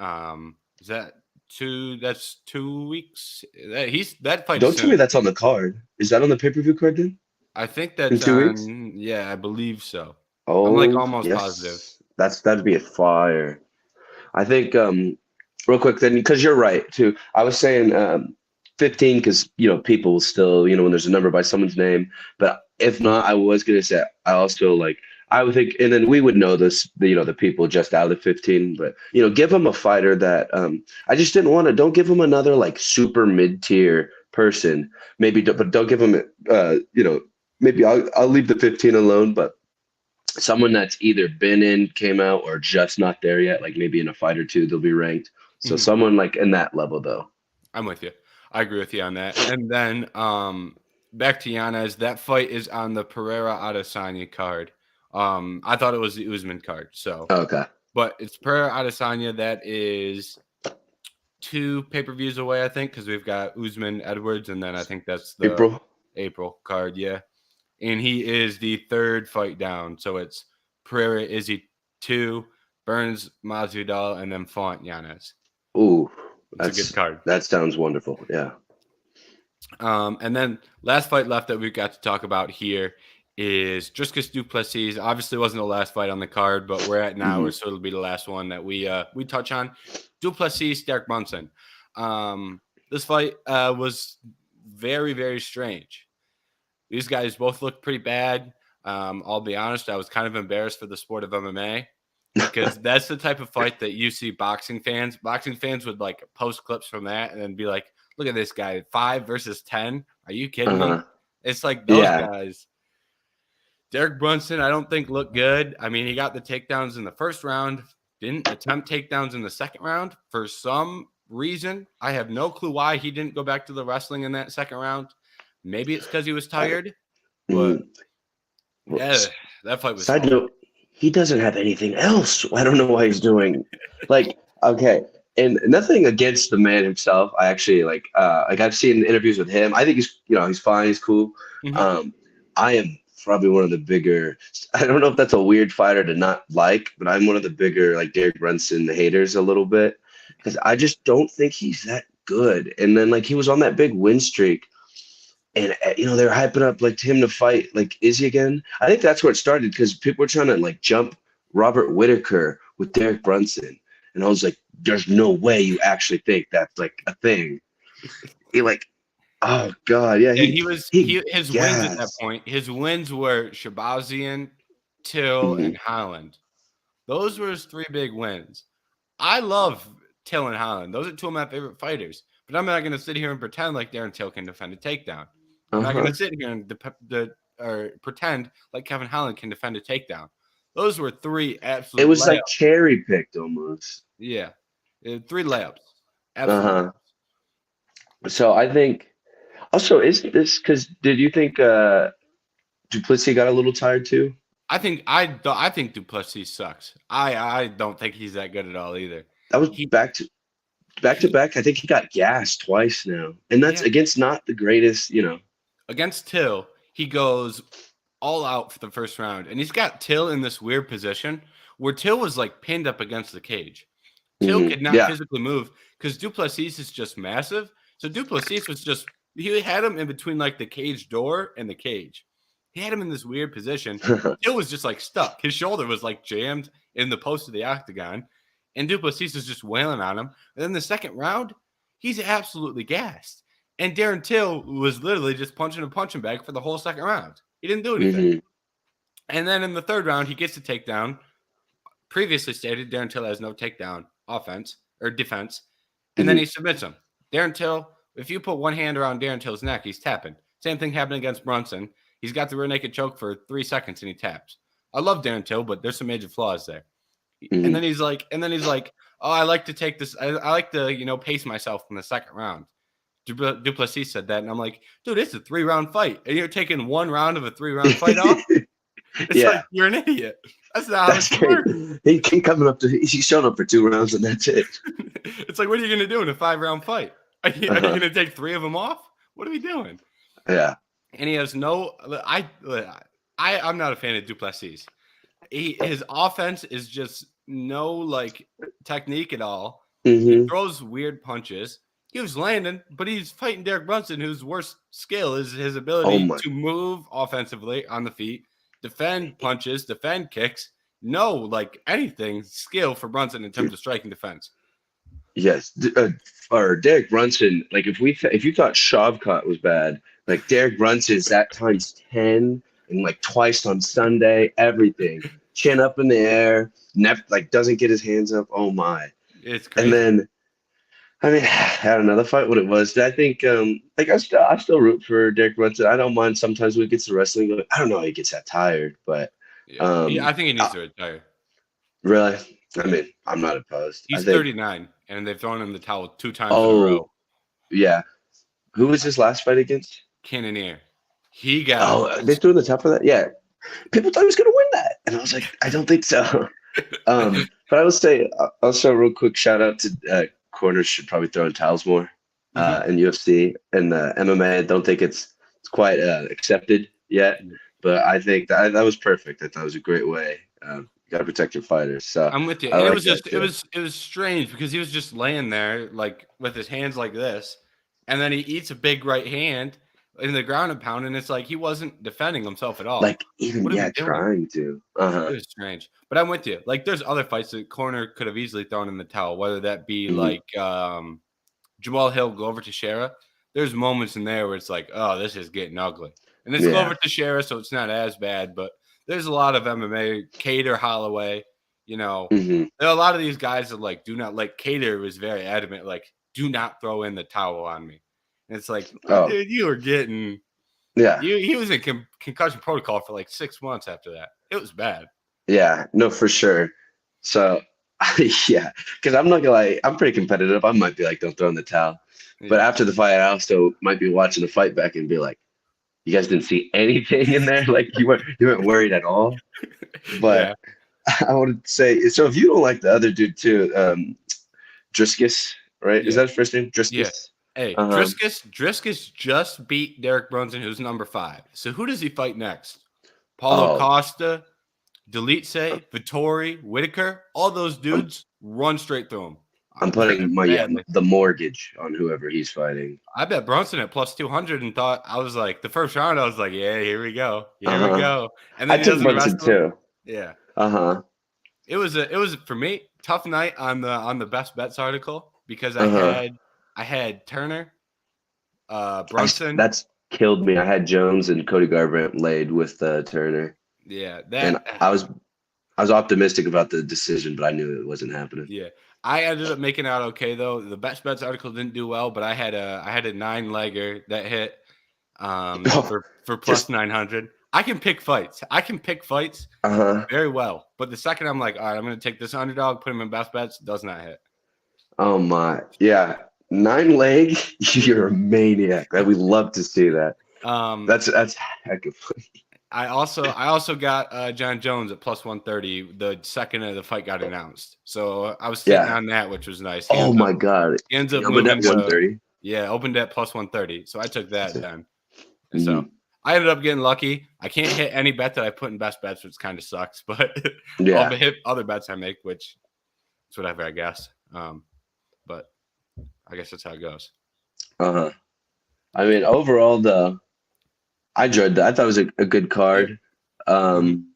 Is that two? That's 2 weeks. That fight is don't tell me soon. that's on the card. Is that on the pay-per-view card then? I think In that's 2 weeks? on. Yeah, I believe so. I'm like Oh, almost positive. yes. That'd be a fire. I think real quick then because you're right too. I was saying 15 because people will still when there's a number by someone's name, but if not, I was gonna say I also like I would think, and then we would know this, the people just out of the 15, but give them a fighter that I just didn't want to. Don't give them another like super mid-tier person, maybe, but don't give them maybe I'll leave the 15 alone, but someone that's either been in, came out, or just not there yet, like maybe in a fight or two, they'll be ranked. So Mhm. someone like in that level though. I'm with you. I agree with you on that. And then back to Yanez, that fight is on the Pereira Adesanya card. I thought it was the Usman card. So, Okay. but it's Pereira Adesanya that is 2 pay-per-views away, I think, because we've got Usman Edwards, and then I think that's the April. April card, yeah. And he is the third fight down. So it's Pereira Izzy 2, Burns Masvidal, and then Font Yanez. Ooh, It's a good card. that sounds wonderful. Yeah. And then last fight left that we've got to talk about here is Dricus Du Plessis. Obviously, wasn't the last fight on the card, but we're at an hour, Hmm. so it'll be the last one that we touch on. Du Plessis, Derek Brunson. This fight was very, very strange. These guys both looked pretty bad. I'll be honest, I was kind of embarrassed for the sport of MMA because that's the type of fight that you see boxing fans. Boxing fans would like post clips from that and then be like, "Look at this guy, 5 versus 10. Are you kidding me?" Uh-huh. It's like those Yeah. guys. Derek Brunson, I don't think looked good. I mean, he got the takedowns in the first round, didn't attempt takedowns in the second round for some reason. I have no clue why he didn't go back to the wrestling in that second round. Maybe it's because he was I, tired, but mm, well, yeah, that fight was side awful. note, he doesn't have anything else. I don't know why he's doing like okay. And nothing against the man himself. I actually like I've seen interviews with him. I think he's fine, he's cool. Mhm. Um I am probably one of the bigger I don't know if that's a weird fighter to not like, but I'm one of the bigger like Derek Brunson haters a little bit because I just don't think he's that good. And then like he was on that big win streak. and they were hyping up like him to fight like Izzy again. I think that's where it started because people were trying to like jump Robert Whitaker with Derek Brunson, and I was like, "There's no way you actually think that's like a thing." He like, oh God, yeah, Yeah, he his wins at that gas. point. His wins were Shabazian, Till, Hmm. and Holland. Those were his three big wins. I love Till and Holland. Those are two of my favorite fighters. But I'm not going to sit here and pretend like Darren Till can defend a takedown. I'm not going to Uh-huh. sit here and or pretend like Kevin Holland can defend a takedown. Those were three It absolute was like layups. cherry picked almost. Yeah, three layups. Absolute Uh-huh. layups. So I think also is this because did you think Duplessis got a little tired too? I think Duplessis sucks. I don't think he's that good at all either. That was He back to he back. I think he got gassed twice now, and that's yeah. against not the greatest. Against Till, he goes all out for the first round, and he's got Till in this weird position where Till was like pinned up against the cage. Till Hmm. could not Yeah. physically move because Duplessis is just massive. So Duplessis was just he had him in between like the cage door and the cage. He had him in this weird position. Till was just like stuck. His shoulder was like jammed in the post of the octagon, and Duplessis is just wailing on him. And then the second round, he's absolutely gassed. And Darren Till was literally just punching and punching back for the whole second round. He didn't do anything. Hmm. And then in the third round, he gets a takedown. Previously stated, Darren Till has no takedown offense or defense. And then Hmm. he submits him. Darren Till, if you put one hand around Darren Till's neck, he's tapping. Same thing happened against Brunson. He's got the rear naked choke for 3 seconds and he taps. I love Darren Till, but there's some major flaws there. And Hmm. he's like, oh, I like to take this. I like to, pace myself in the second round. Duplessis said that, and I'm like, dude, it's a 3-round fight, and you're taking 1 round of a 3-round fight off. It's Yeah, like you're an idiot. That's not how it that's should great. work. He coming up to he's showing up for 2 rounds and that's it. It's like, what are you gonna do in a 5-round fight? Are you Uh-huh. gonna take 3 of them off? What are we doing? Yeah. And he has no. I'm not a fan of Duplessis. His offense is just no like technique at all. He Hmm. throws weird punches. He was landing, but he's fighting Derek Brunson, whose worst skill is his Oh ability my. to move offensively on the feet, defend punches, defend kicks. No, like anything skill for Brunson in terms of striking defense. Yes. Or Derek Brunson. Like if you thought Shavkat was bad, like Derek Brunson's that times 10 and like twice on Sunday, everything. Chin up in the air, like doesn't get his hands up. Oh my. It's And crazy. then I mean, I don't know. The fight, what it was. I think, like I still root for Derek Brunson. I don't mind sometimes when he gets to wrestling. I don't know how he gets that tired, but Yeah, um, I think he needs to retire. really, I Yeah, mean, I'm not opposed. I he's think. 39, and they've thrown him the towel 2 times in a row. Oh yeah, who was his last fight against? Cannoneer, he got Oh, they threw in the top for that. Yeah, people thought he was gonna win that, and I was like, I don't think so. But I will say also real quick shout out to corners should probably throw in towels more Mhm. in UFC and MMA. I don't think it's quite accepted yet, but I think that was perfect. I thought it was a great way. You got to protect your fighters, so I'm with you. I And it like was that just too. it was strange because he was just laying there like with his hands like this, and then he eats a big right hand in the ground and pound, and it's like he wasn't defending himself at all. Like even What are we yeah, doing? trying to. It was strange. But I'm with you. Like there's other fights that corner could have easily thrown in the towel, whether that be Mhm. like Jamal Hill Glover Teixeira. There's moments in there where it's like, oh, this is getting ugly. And it's Yeah. Glover Teixeira, so it's not as bad, but there's a lot of MMA, Cater Holloway, Hmm. there are a lot of these guys that like do not like Cater was very adamant, like, do not throw in the towel on me. And it's like, Oh dude, you were getting yeah, he was in concussion protocol for like 6 months after that. It was bad. yeah. No, for sure. So yeah, because I'm not gonna lie, I'm pretty competitive. I might be like, don't throw in the towel. But Yeah. after the fight, I also might be watching the fight back and be like, you guys didn't see anything in there? Like you weren't worried at all? But Yeah. I wanted to say, so if you don't like the other dude too, Driscus, right? Is Yeah. that his first name? Yeah. Driscus? Hey, Um, Driscus just beat Derek Brunson, who's number 5. So who does he fight next? Paulo oh, Costa, Delitse, Vittori, Whitaker, all those dudes run straight through him. I'm putting badly. the mortgage on whoever he's fighting. I bet Brunson at plus 200 and thought I was like the first round. I was like, yeah, here we go, Uh-huh. and I then he took doesn't Brunson wrestle. too. Yeah, Uh-huh. it was for me tough night on the best bets article because Uh-huh. I had Turner, Brunson. That's killed me. I had Jones and Cody Garbrandt laid with Turner, Yeah, and I was optimistic about the decision, but I knew it wasn't happening. yeah. I ended up making out okay though. The best bets article didn't do well, but I had a 9-legger that hit Oh, for plus just 900. I can pick fights. uh-huh. Very well. But the second I'm like, all right, I'm going to take this underdog, put him in best bets, does not hit. Oh my. Yeah. 9 leg, you're a maniac. We love to see that. That's heck of funny. I also got John Jones at plus 130 the second the fight got announced. So I was sitting Yeah. on that, which was nice. Oh my God. He ends up Yeah, but moving at to 130. yeah, opened at plus 130. So I took that then. And so Mhm. I ended up getting lucky. I can't hit any bet that I put in best bets, which kind of sucks, but I'll Yeah. hit other bets I make, which is whatever, I guess. But I guess that's how it goes. Uh-huh. I mean, overall, I enjoyed that. I thought it was a good Yeah. card. Mhm. Um,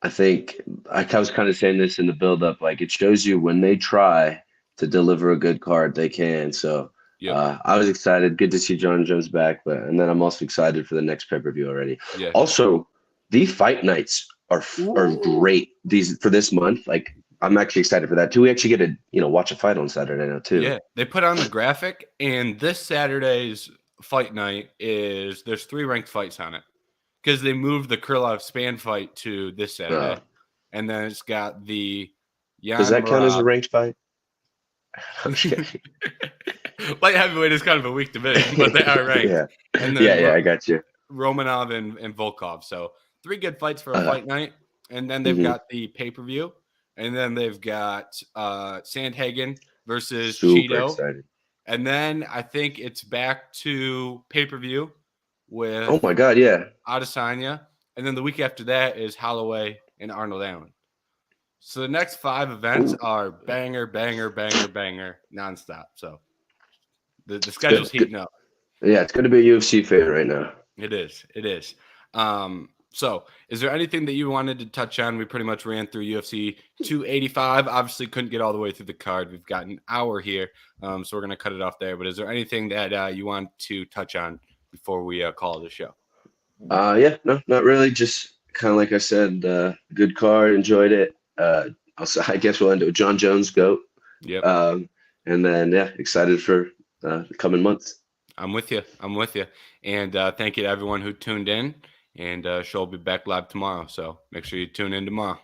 I think I was kind of saying this in the build-up, like it shows you when they try to deliver a good card, they can. So Yep. I was excited. Good to see John Jones back, and then I'm also excited for the next pay-per-view already. Yeah. Also, the fight nights are Ooh. great. These for this month, like I'm actually excited for that too. We actually get to watch a fight on Saturday now too. Yeah. They put on the graphic, and this Saturday's fight night there's 3 ranked fights on it because they moved the Krylov Span fight to this Uh, Saturday. And then it's got the does Jan that count as a Murad. ranked fight? I'm just kidding. Light heavyweight is kind of a weak division, but they are ranked. Yeah, And then yeah, I got you. Romanov and Volkov. So 3 good fights for a Uh, fight night. And then they've mhm. got the pay-per-view. And then they've got Sandhagen versus Super Cheeto. excited. And then I think it's back to pay-per-view with Oh my God, yeah. Adesanya. And then the week after that is Holloway and Arnold Allen. So the next 5 events Ooh, are banger, banger, banger, banger, nonstop. So the it's schedule's good. heating up. Yeah, it's good to be a UFC fan right now. It is. It is. So is there anything that you wanted to touch on? We pretty much ran through UFC 285. Obviously couldn't get all the way through the card. We've got an hour here. So we're going to cut it off there. But is there anything that you want to touch on before we call the show? Yeah, no, not really. Just kind of like I said, good card, enjoyed it. Also, I guess we'll end it with John Jones, GOAT. Yep. And then, yeah, excited for the coming months. I'm with you. And thank you to everyone who tuned in. And show will be back live tomorrow. So make sure you tune in tomorrow.